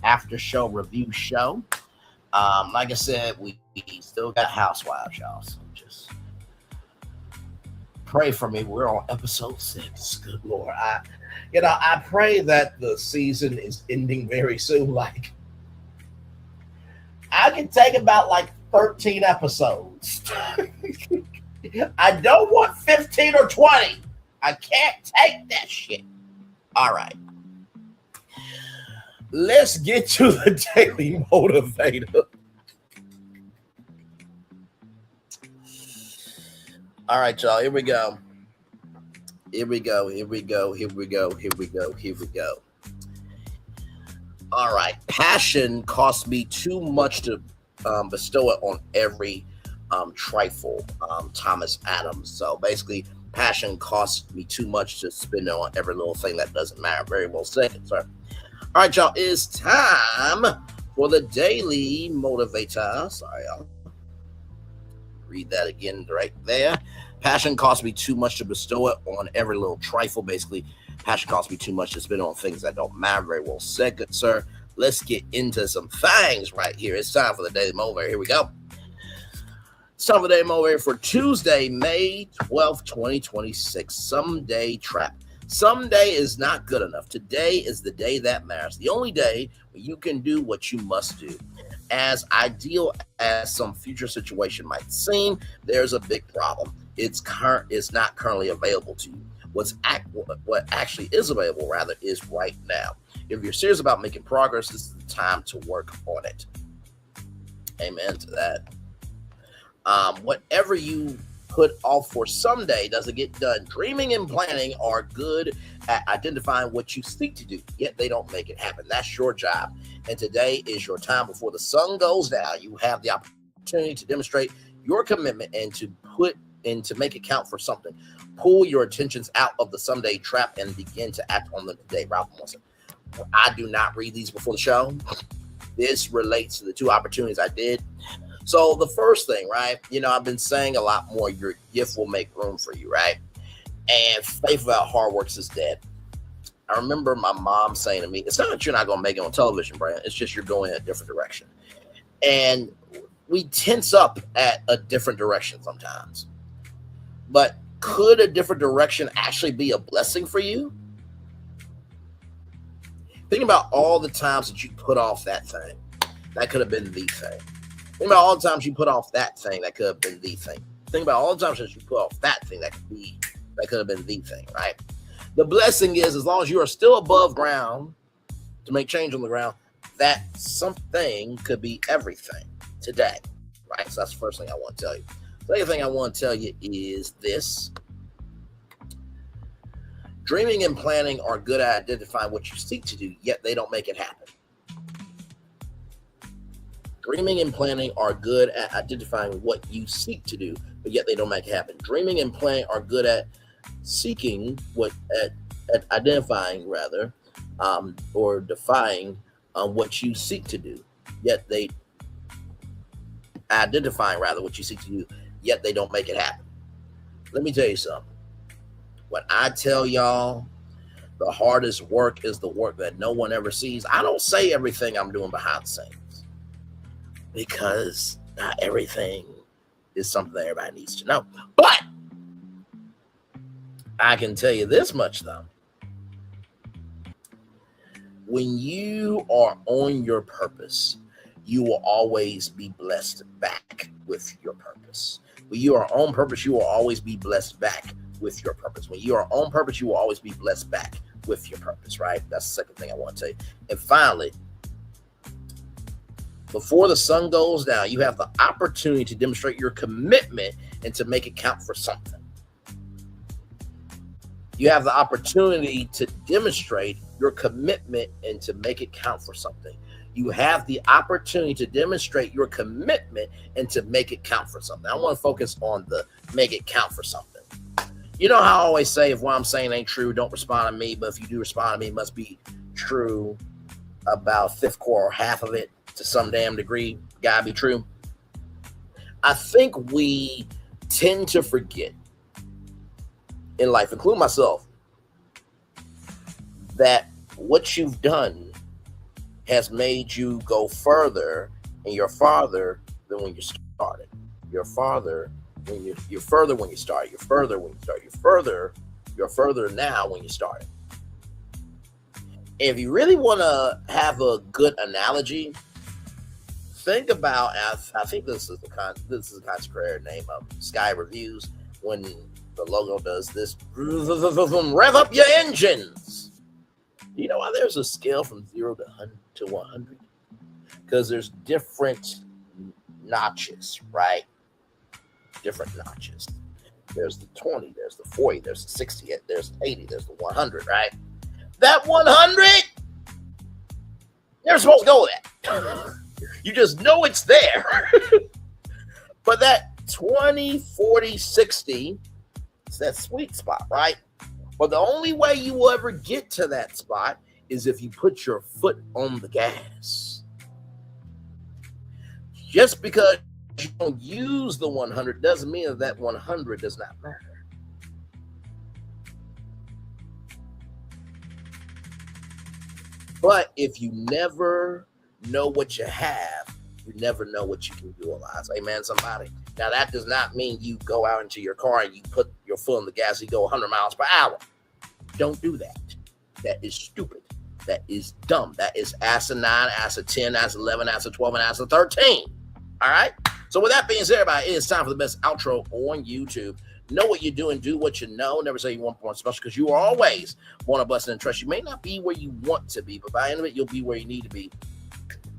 after show review show. Like I said, we still got Housewives, y'all. So just pray for me. We're on episode 6. Good Lord. I pray that the season is ending very soon. Like, I can take about 13 episodes. I don't want 15 or 20. I can't take that shit. All right. Let's get to the Daily Motivator. All right, y'all. Here we go. All right. Passion costs me too much to bestow it on every trifle. Thomas Adams. So basically, passion costs me too much to spend it on every little thing that doesn't matter. Very well said, sir. All right, y'all. It's time for the Daily Motivator. Sorry, y'all. Read that again right there. Passion costs me too much to bestow it on every little trifle. Basically, passion costs me too much to spend it on things that don't matter. Very well said, good sir. Let's get into some things right here. It's time for the Daily Motivator. Here we go. It's time for the Daily Motivator for Tuesday, May 12th, 2026. Someday trap. Someday is not good enough. Today is the day that matters. The only day when you can do what you must do. As ideal as some future situation might seem, there's a big problem. It's not currently available to you. What actually is available, rather, is right now. If you're serious about making progress, this is the time to work on it. Amen to that. Whatever you put off for someday doesn't get done. Dreaming and planning are good at identifying what you seek to do, yet they don't make it happen. That's your job. And today is your time before the sun goes down. You have the opportunity to demonstrate your commitment and to make it count for something. Pull your attentions out of the someday trap and begin to act on them today. Ralph Wilson. I do not read these before the show. This relates to the 2 opportunities I did. So the first thing, right? I've been saying a lot more, your gift will make room for you, right? And faith without hard work is dead. I remember my mom saying to me, it's not that you're not going to make it on television, Brian. It's just you're going in a different direction. And we tense up at a different direction sometimes. But could a different direction actually be a blessing for you? Think about all the times that you put off that thing. That could have been the thing. Think about all the times you put off that thing. That could have been the thing. Think about all the times that you put off that thing. That could have been the thing, right? The blessing is, as long as you are still above ground to make change on the ground, that something could be everything today, right? So that's the first thing I want to tell you. The second thing I want to tell you is this. Dreaming and planning are good at identifying what you seek to do, yet they don't make it happen. Dreaming and planning are good at identifying what you seek to do, but yet they don't make it happen. Dreaming and planning are good at at identifying rather, or defying what you seek to do, yet they identifying rather what you seek to do, yet they don't make it happen. Let me tell you something. When I tell y'all the hardest work is the work that no one ever sees, I don't say everything I'm doing behind the scenes, because not everything is something that everybody needs to know. But I can tell you this much, though. When you are on your purpose, you will always be blessed back with your purpose. When you are on purpose, you will always be blessed back with your purpose. When you are on purpose, you will always be blessed back with your purpose, right? That's the second thing I want to tell you. And finally, before the sun goes down, you have the opportunity to demonstrate your commitment and to make it count for something. You have the opportunity to demonstrate your commitment and to make it count for something. You have the opportunity to demonstrate your commitment and to make it count for something. I want to focus on the make it count for something. You know how I always say, if what I'm saying ain't true, don't respond to me. But if you do respond to me, it must be true about fifth quarter or half of it to some damn degree. Gotta be true. I think we tend to forget in life, including myself, that what you've done has made you go further, and you're farther than when you started. You're further when you started. You're further when you started. You're further now when you started. If you really want to have a good analogy, think about, I think this is the concert name of Sky Reviews, when the logo does this, rev up your engines. You know why there's a scale from 0 to 100? Because there's different notches, right? Different notches. There's the 20, there's the 40, there's the 60, there's the 80, there's the 100, right? That 100, never supposed to go there. You just know it's there. But that 20, 40, 60, it's that sweet spot, right? But the only way you will ever get to that spot is if you put your foot on the gas. Just because you don't use the 100 doesn't mean that that 100 does not matter. But if you never know what you have, you never know what you can utilize. Amen, somebody? Now, that does not mean you go out into your car and you put your foot on the gas and you go 100 miles per hour. Don't do that. That is stupid. That is dumb. That is asinine, acid 10, acid 11, acid 12, and acid 13. All right? So with that being said, everybody, it is time for the best outro on YouTube. Know what you're doing. Do what you know. Never say you want more special, because you are always born a blessing and trust. You may not be where you want to be, but by the end of it, you'll be where you need to be.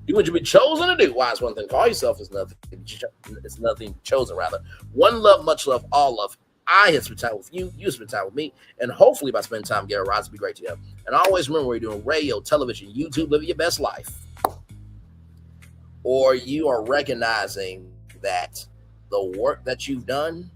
Do what you've been chosen to do. Why is one thing? Call yourself is nothing. It's nothing chosen, rather. One love, much love, all love. I have spent time with you. You spend time with me. And hopefully by spending time together, rise to be great together. And always remember, we're doing radio, television, YouTube, living your best life. Or you are recognizing that the work that you've done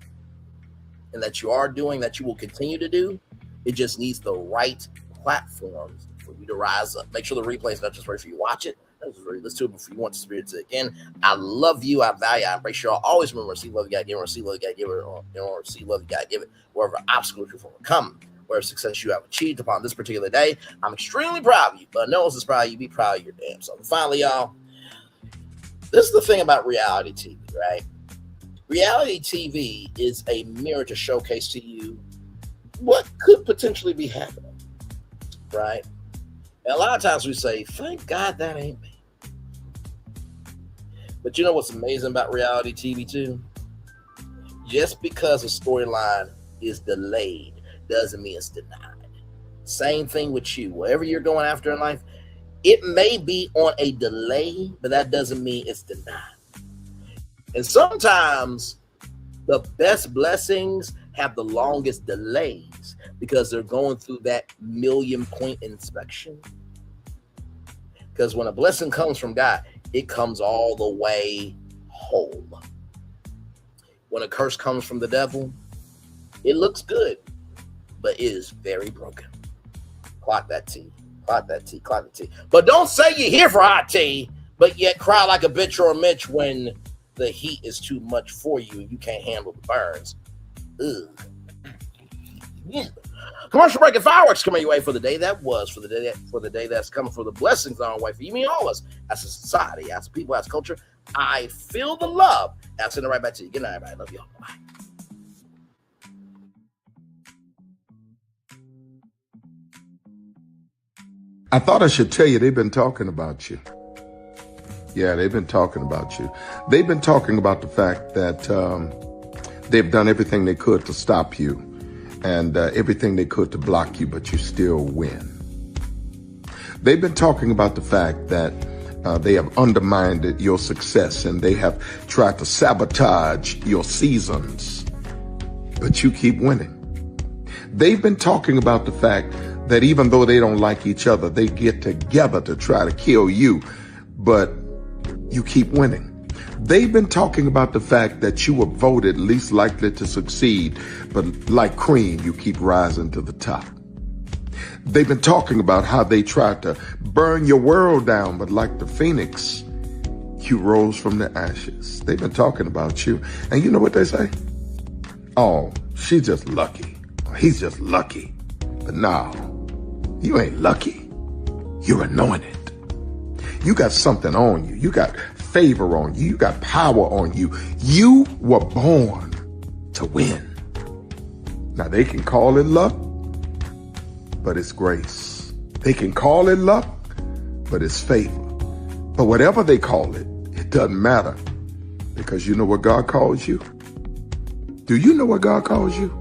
and that you are doing, that you will continue to do, it just needs the right platforms for you to rise up. Make sure the replay is not just right for you. Watch it. Let's do it before you want to experience it again. I love you. I value you. I make sure I always remember, receive love you got to give it, receive love you got to give it, or receive love you got to give it. Wherever obstacles you overcome, wherever success you have achieved upon this particular day, I'm extremely proud of you. But no one's as proud of you. Be proud of your damn self. And finally, y'all, this is the thing about reality TV, right? Reality TV is a mirror to showcase to you what could potentially be happening, right? And a lot of times we say, thank God that ain't me. But you know what's amazing about reality TV too? Just because a storyline is delayed doesn't mean it's denied. Same thing with you. Whatever you're going after in life, it may be on a delay, but that doesn't mean it's denied. And sometimes the best blessings have the longest delays because they're going through that 1,000,000-point inspection. Because when a blessing comes from God, it comes all the way whole. When a curse comes from the devil, it looks good, but it is very broken. Clock that T. Clock that T. Clock the T. But don't say you're here for hot tea, but yet cry like a bitch or a Mitch when the heat is too much for you and you can't handle the burns. Ugh. Yeah. Commercial break and fireworks coming your way for the day that was, for the day that's coming, for the blessings on our way for you, me, and all of us as a society, as a people, as a culture. I feel the love. I'll send it right back to you. Good night, everybody. Love you all. Bye. I thought I should tell you, they've been talking about you. Yeah, they've been talking about you. They've been talking about the fact that They've done everything they could to stop you and everything they could to block you, but you still win. They've been talking about the fact that they have undermined your success and they have tried to sabotage your seasons, but you keep winning. They've been talking about the fact that even though they don't like each other, they get together to try to kill you, but you keep winning. They've been talking about the fact that you were voted least likely to succeed, but like cream, you keep rising to the top. They've been talking about how they tried to burn your world down, but like the phoenix, you rose from the ashes. They've been talking about you. And you know what they say? Oh, she's just lucky. He's just lucky. But no, you ain't lucky. You're anointed. You got something on you. You got favor on you. You got power on you. You were born to win. Now they can call it luck, but it's grace. They can call it luck, but it's favor. But whatever they call it, it doesn't matter, because you know what God calls you? Do you know what God calls you?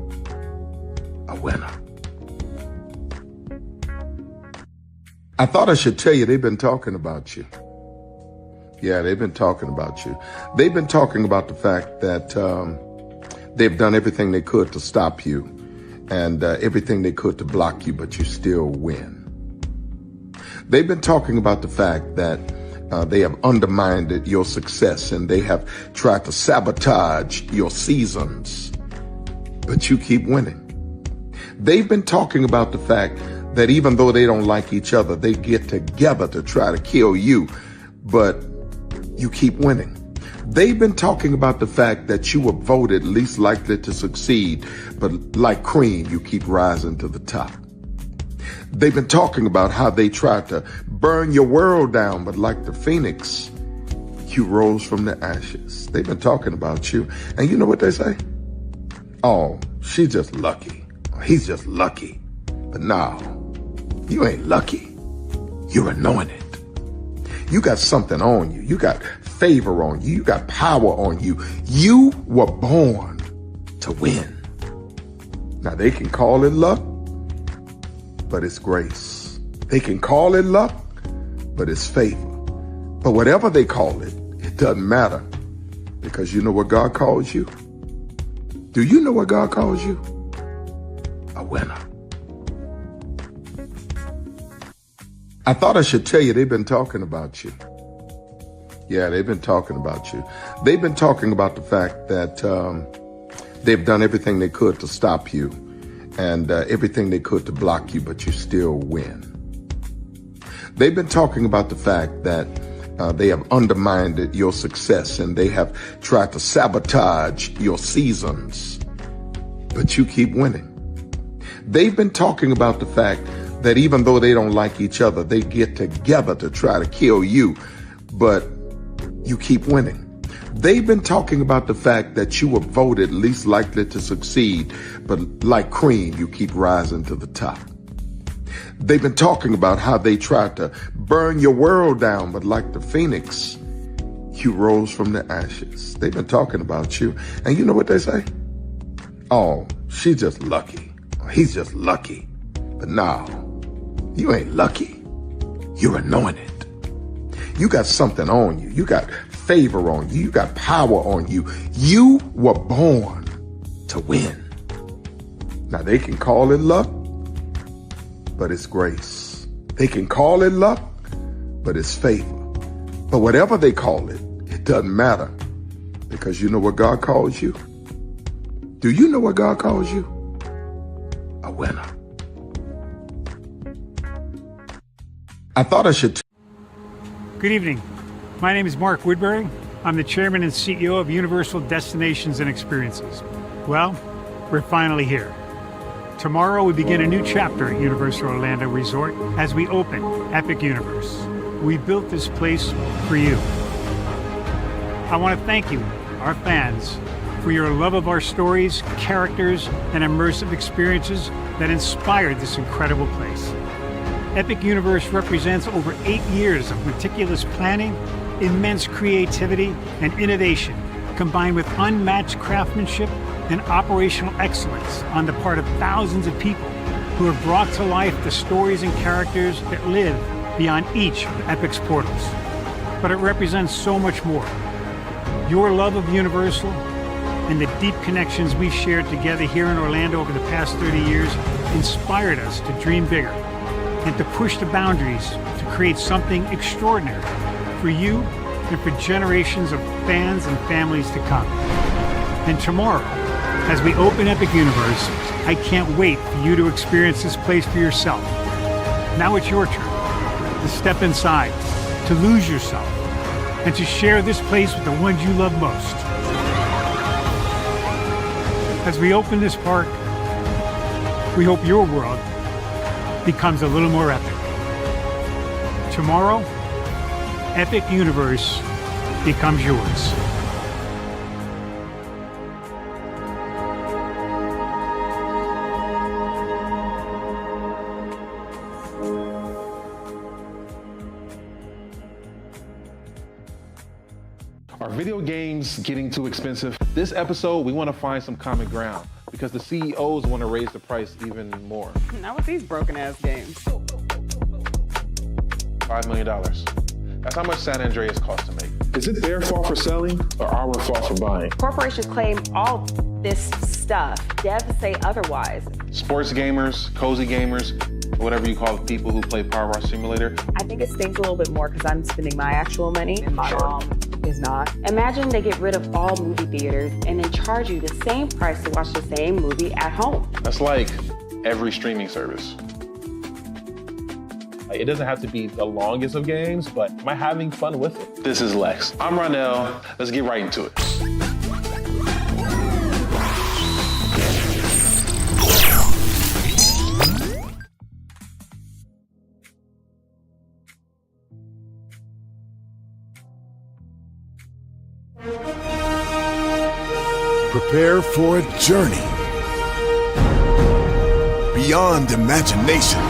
A winner. I thought I should tell you they've been talking about you. Yeah, they've been talking about you. They've been talking about the fact that they've done everything they could to stop you and everything they could to block you, but you still win. They've been talking about the fact that they have undermined your success and they have tried to sabotage your seasons, but you keep winning. They've been talking about the fact that even though they don't like each other, they get together to try to kill you, but you keep winning. They've been talking about the fact that you were voted least likely to succeed, but like cream, you keep rising to the top. They've been talking about how they tried to burn your world down, but like the phoenix, you rose from the ashes. They've been talking about you. And you know what they say? Oh, she's just lucky. He's just lucky. But no, you ain't lucky. You're anointed. You got something on you. You got favor on you. You got power on you. You were born to win. Now they can call it luck, but it's grace. They can call it luck, but it's favor. But whatever they call it, it doesn't matter, because you know what God calls you? Do you know what God calls you? A winner. I thought I should tell you they've been talking about you. Yeah, they've been talking about you. They've been talking about the fact that they've done everything they could to stop you and everything they could to block you, but you still win. They've been talking about the fact that they have undermined your success and they have tried to sabotage your seasons, but you keep winning. They've been talking about the fact that even though they don't like each other, they get together to try to kill you, but you keep winning. They've been talking about the fact that you were voted least likely to succeed, but like cream, you keep rising to the top. They've been talking about how they tried to burn your world down, but like the phoenix, you rose from the ashes. They've been talking about you. And you know what they say? Oh, she's just lucky. He's just lucky. But no, you ain't lucky. You're anointed. You got something on you. You got favor on you. You got power on you. You were born to win. Now they can call it luck, but it's grace. They can call it luck, but it's favor. But whatever they call it, it doesn't matter, because you know what God calls you? Do you know what God calls you? A winner. I thought I should. Good evening. My name is Mark Woodbury. I'm the chairman and CEO of Universal Destinations and Experiences. Well, we're finally here. Tomorrow we begin a new chapter at Universal Orlando Resort as we open Epic Universe. We built this place for you. I want to thank you, our fans, for your love of our stories, characters, and immersive experiences that inspired this incredible place. Epic Universe represents over 8 years of meticulous planning, immense creativity, and innovation, combined with unmatched craftsmanship and operational excellence on the part of thousands of people who have brought to life the stories and characters that live beyond each of Epic's portals. But it represents so much more. Your love of Universal and the deep connections we've shared together here in Orlando over the past 30 years inspired us to dream bigger and to push the boundaries to create something extraordinary for you and for generations of fans and families to come. And tomorrow, as we open Epic Universe, I can't wait for you to experience this place for yourself. Now it's your turn to step inside, to lose yourself, and to share this place with the ones you love most. As we open this park, we hope your world becomes a little more epic. Tomorrow, Epic Universe becomes yours. Are video games getting too expensive? This episode, we want to find some common ground because the CEOs want to raise the price even more. Not with these broken ass games. $5 million. That's how much San Andreas costs to make. Is it their fault for selling or our fault for buying? Corporations claim all this stuff. Devs say otherwise. Sports gamers, cozy gamers, whatever you call the people who play Power Wash Simulator. I think it stings a little bit more because I'm spending my actual money and my mom is not. Imagine they get rid of all movie theaters and then charge you the same price to watch the same movie at home. That's like every streaming service. It doesn't have to be the longest of games, but am I having fun with it? This is Lex. I'm Ronell. Let's get right into it. Prepare for a journey beyond imagination,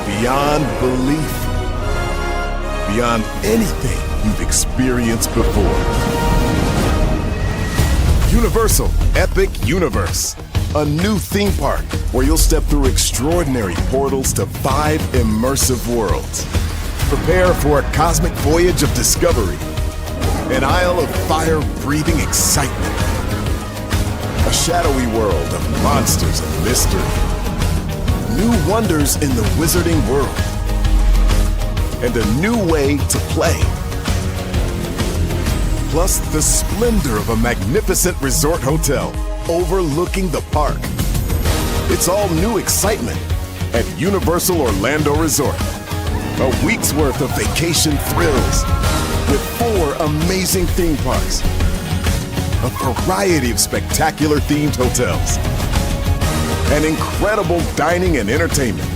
beyond belief, beyond anything you've experienced before. Universal Epic Universe, a new theme park where you'll step through extraordinary portals to 5 immersive worlds. Prepare for a cosmic voyage of discovery, an isle of fire-breathing excitement, a shadowy world of monsters and mystery, new wonders in the wizarding world, and a new way to play. Plus the splendor of a magnificent resort hotel overlooking the park. It's all new excitement at Universal Orlando Resort. A week's worth of vacation thrills with 4 amazing theme parks, a variety of spectacular themed hotels, and incredible dining and entertainment.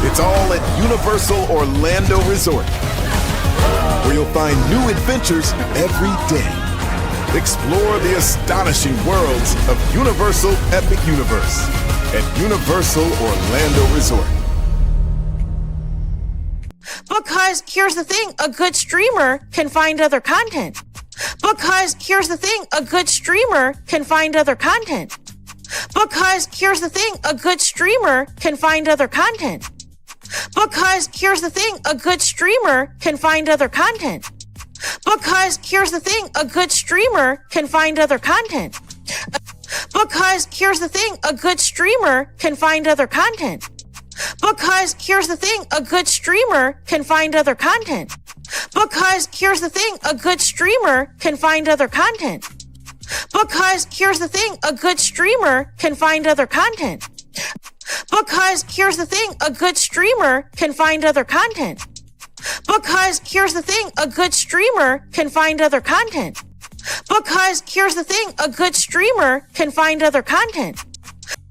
It's all at Universal Orlando Resort, where you'll find new adventures every day. Explore the astonishing worlds of Universal Epic Universe at Universal Orlando Resort. Because here's the thing, a good streamer can find other content. Because here's the thing, a good streamer can find other content. Because here's the thing, a good streamer can find other content. Because here's the thing, a good streamer can find other content. Because here's the thing, a good streamer can find other content. Because here's the thing, a good streamer can find other content. Because here's the thing, a good streamer can find other content. Because here's the thing, a good streamer can find other content. Because here's the thing, a good streamer can find other content. Because here's the thing, a good streamer can find other content. Because here's the thing, a good streamer can find other content. Because here's the thing, a good streamer can find other content.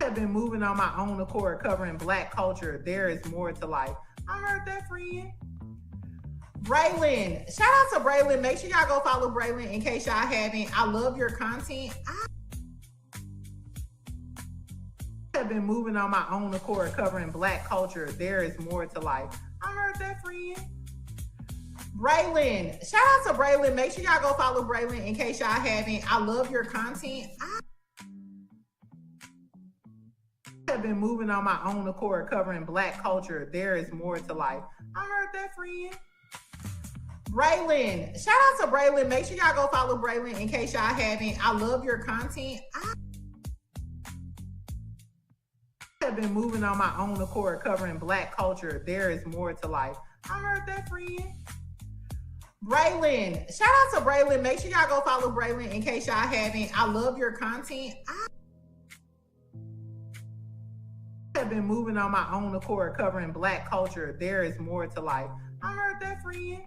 I have been moving on my own accord, covering Black culture. There is more to life. I heard that, friend. Braylon, shout out to Braylon. Make sure y'all go follow Braylon in case y'all haven't. I love your content. I have been moving on my own accord, covering Black culture. There is more to life. I heard that, friend. Braylon, shout out to Braylon. Make sure y'all go follow Braylon in case y'all haven't. I love your content. I have been moving on my own accord covering Black culture. There is more to life. I heard that, friend. Braylon, shout out to Braylon. Make sure y'all go follow Braylon in case y'all haven't. I love your content. I have been moving on my own accord covering Black culture. There is more to life. I heard that, friend. Braylon, shout out to Braylon. Make sure y'all go follow Braylon in case y'all haven't. I love your content. I have been moving on my own accord covering Black culture. There is more to life. I heard that, friend.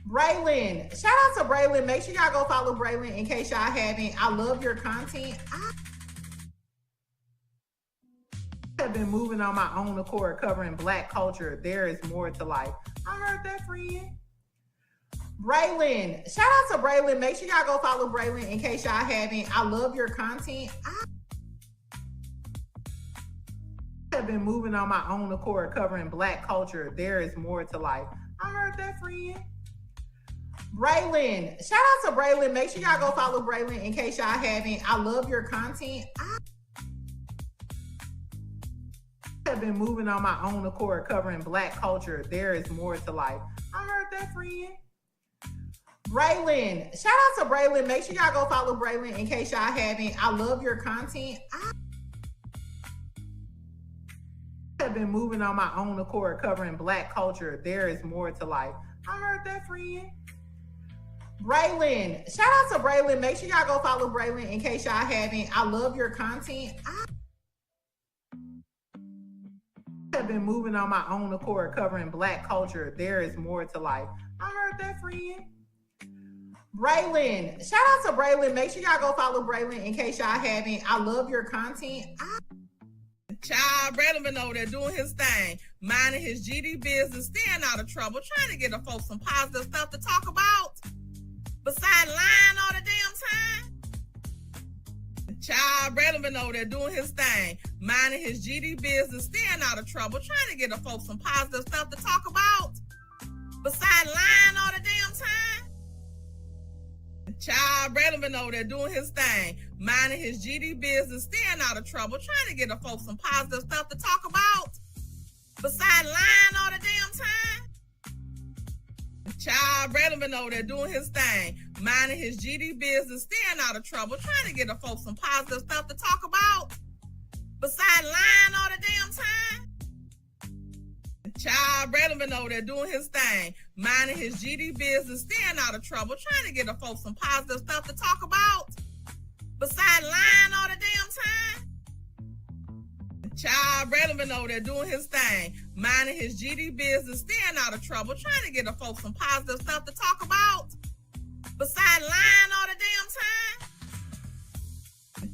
Braylon, shout out to Braylon. Make sure y'all go follow Braylon in case y'all haven't. I love your content. I have been moving on my own accord covering Black culture. There is more to life. I heard that, friend. Braylon, shout out to Braylon. Make sure y'all go follow Braylon in case y'all haven't. I love your content. I have been moving on my own accord covering Black culture. There is more to life. I heard that, friend. Braylon, shout out to Braylon. Make sure y'all go follow Braylon in case y'all haven't. I love your content. I have been moving on my own accord covering Black culture. There is more to life. I heard that, friend. Braylon, shout out to Braylon. Make sure y'all go follow Braylon in case y'all haven't. I love your content. I have been moving on my own accord covering Black culture. There is more to life. I heard that, friend. Braylon, shout out to Braylon. Make sure y'all go follow Braylon in case y'all haven't. I love your content. I have been moving on my own accord covering Black culture. There is more to life. I heard that, friend. Braylon, shout out to Braylon. Make sure y'all go follow Braylon in case y'all haven't. I love your content. Child, Braylon been over there doing his thing, minding his GD business, staying out of trouble, trying to get the folks some positive stuff to talk about. Besides lying all the damn time. Child, Braylon been over there doing his thing, minding his GD business, staying out of trouble, trying to get the folks some positive stuff to talk about. Besides lying all the damn time. Child, Braylon been over there doing his thing, minding his GD business, staying out of trouble, trying to get the folks some positive stuff to talk about. Besides lying all the damn time. Child, Braylon been over there doing his thing, minding his GD business, staying out of trouble, trying to get the folks some positive stuff to talk about. Besides lying all the damn time. Child, Braylon been over there doing his thing, minding his GD business, staying out of trouble, trying to get the folks some positive stuff to talk about. Besides lying all the damn time. Child, Braylon been over there doing his thing, minding his GD business, staying out of trouble, trying to get the folks some positive stuff to talk about. Besides lying all the damn time.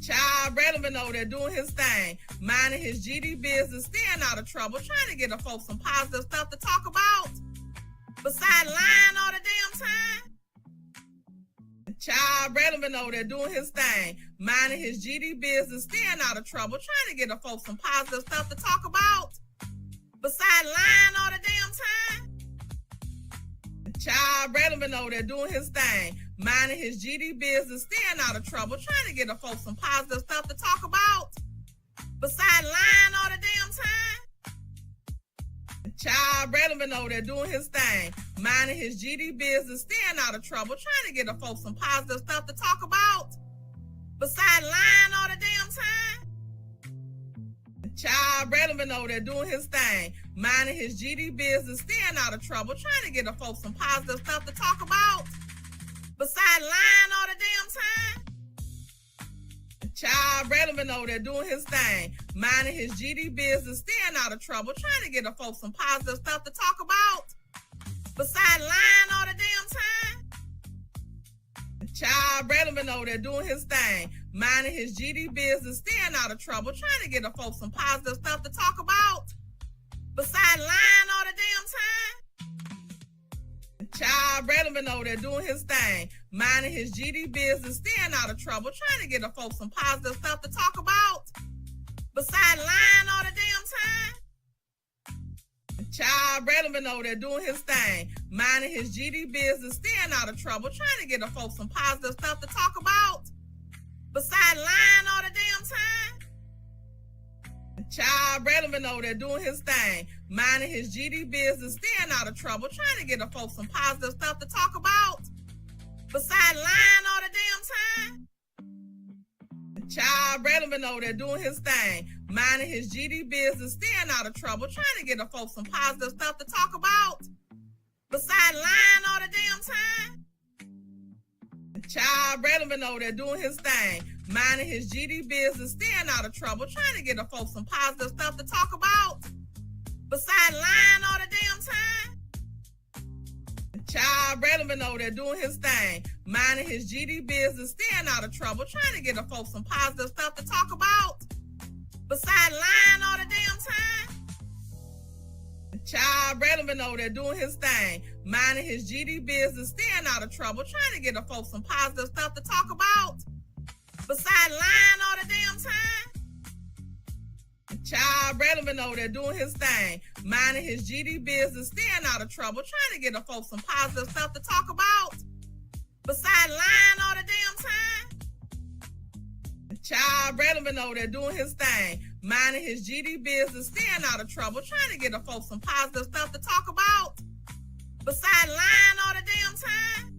Child, Braylon been over there doing his thing, minding his GD business, staying out of trouble, trying to get the folks some positive stuff to talk about. Besides lying all the damn time. Child, Braylon been over there doing his thing, minding his GD business, staying out of trouble, trying to get the folks some positive stuff to talk about. Besides lying all the damn time. Child, Braylon been over there doing his thing, minding his GD business, staying out of trouble, trying to get the folks some positive stuff to talk about. Besides lying all the damn time. Child, Braylon been over there doing his thing, minding his GD business, staying out of trouble, trying to get the folks some positive stuff to talk about. Besides lying all the damn time. Child, Braylon been over there doing his thing, minding his GD business, staying out of trouble, trying to get the folks some positive stuff to talk about. Besides lying all the damn time. Child, Braylon been over there doing his thing, minding his GD business, staying out of trouble, trying to get the folks some positive stuff to talk about. Besides lying all the damn time. Child, Braylon been over there doing his thing, minding his GD business, staying out of trouble, trying to get the folks some positive stuff to talk about. Besides lying all the damn time. Child, Braylon been over there doing his thing, minding his GD business, staying out of trouble, trying to get the folks some positive stuff to talk about. Besides lying all the damn time. Child, Braylon been over there doing his thing, minding his GD business, staying out of trouble, trying to get the folks some positive stuff to talk about. Besides lying all the damn time. Child, Braylon been over there doing his thing, minding his GD business, staying out of trouble, trying to get the folks some positive stuff to talk about. Besides lying all the damn time. Child, Braylon been over there doing his thing, minding his GD business, staying out of trouble, trying to get the folks some positive stuff to talk about. Besides lying all the damn time. Child, Braylon been over there doing his thing, minding his GD business, staying out of trouble, trying to get the folks some positive stuff to talk about. Besides lying all the damn time. Child, Braylon been over there doing his thing, minding his GD business, staying out of trouble, trying to get the folks some positive stuff to talk about. Besides lying all the damn time. Child, Braylon been over there doing his thing, minding his GD business, staying out of trouble, trying to get the folks some positive stuff to talk about. Besides lying all the damn time. Child, Braylon been over there doing his thing, minding his GD business, staying out of trouble, trying to get the folks some positive stuff to talk about. Besides lying all the damn time. Child, Braylon been over there doing his thing, minding his GD business, staying out of trouble, trying to get the folks some positive stuff to talk about. Besides lying all the damn time.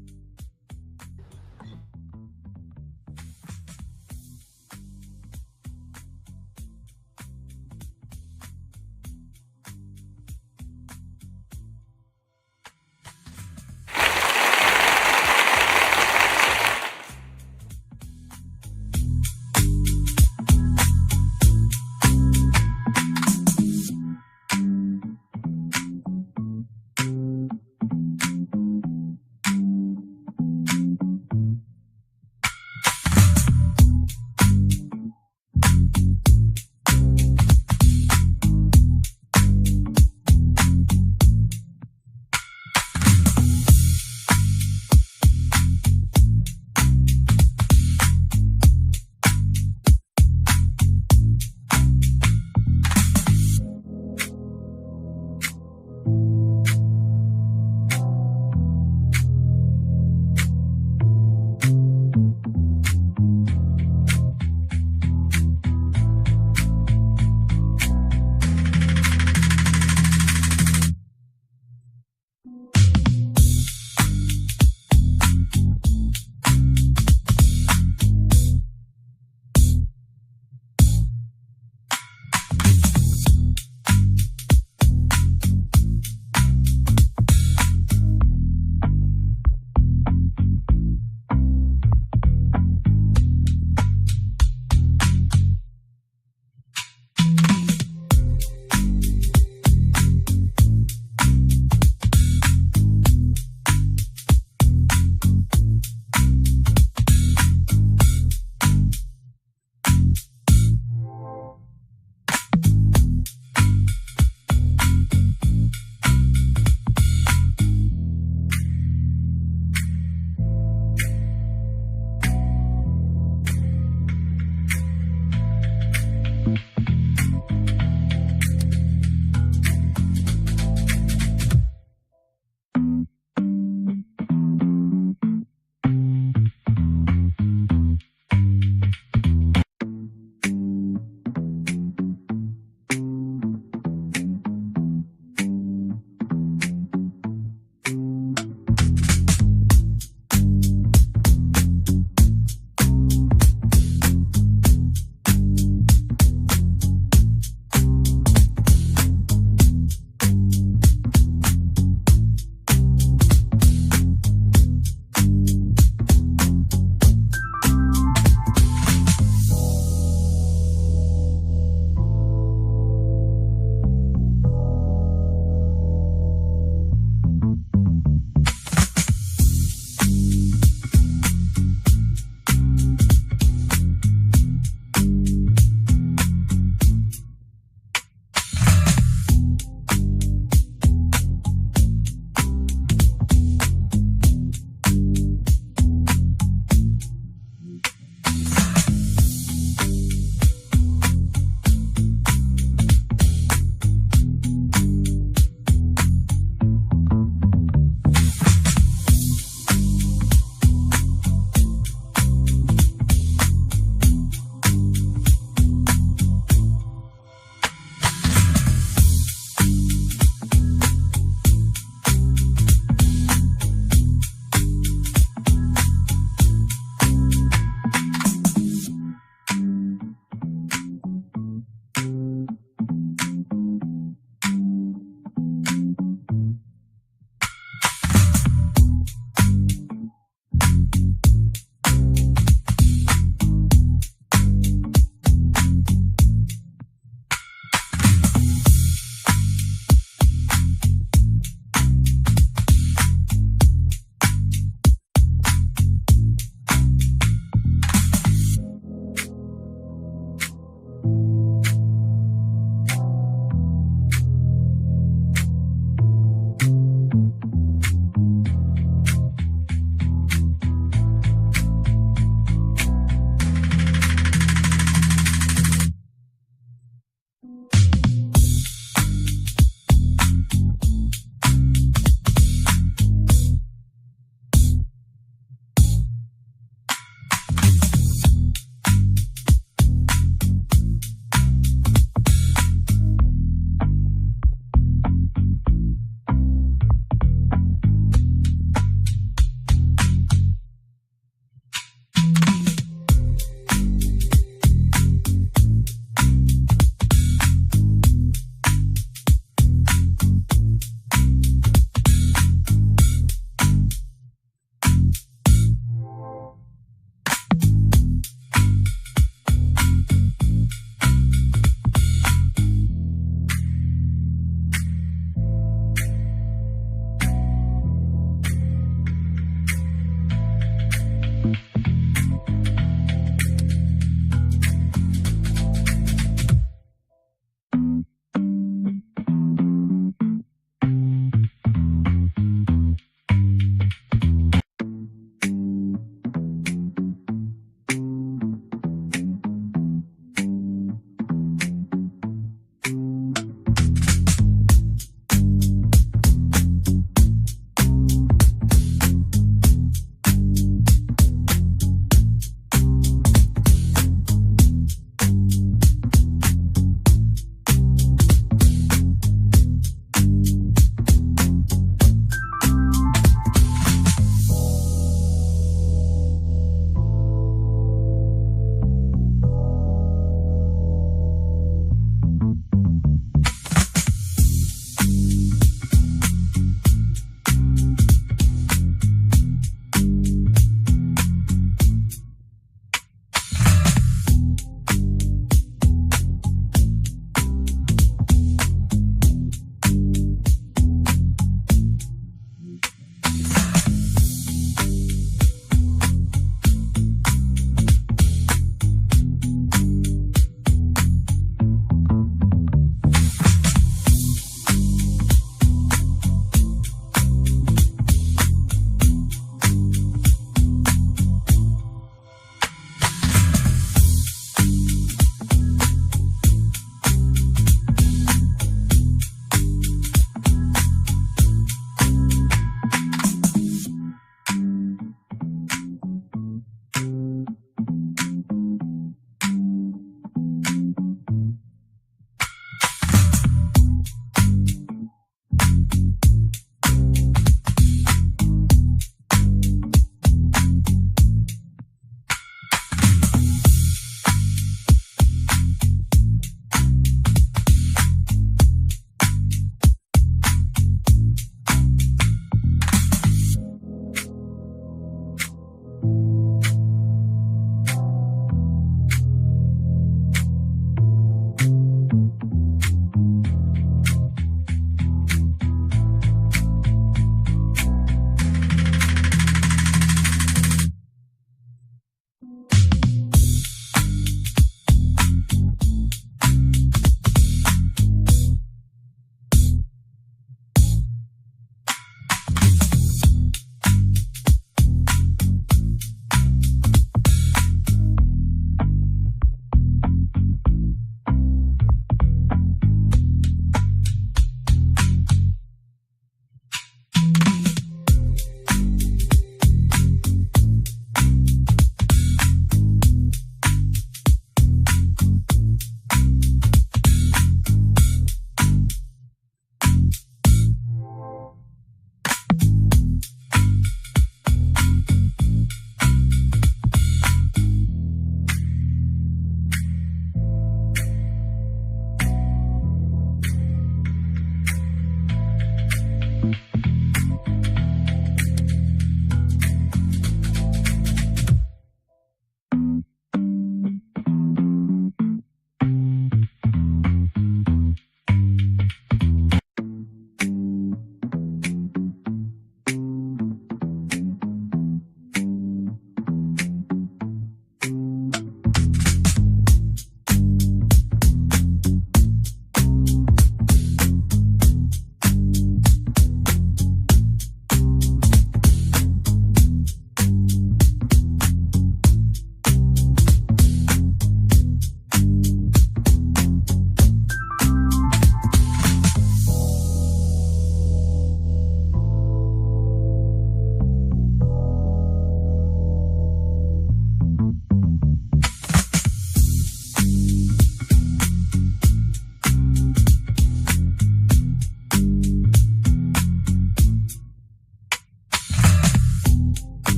it.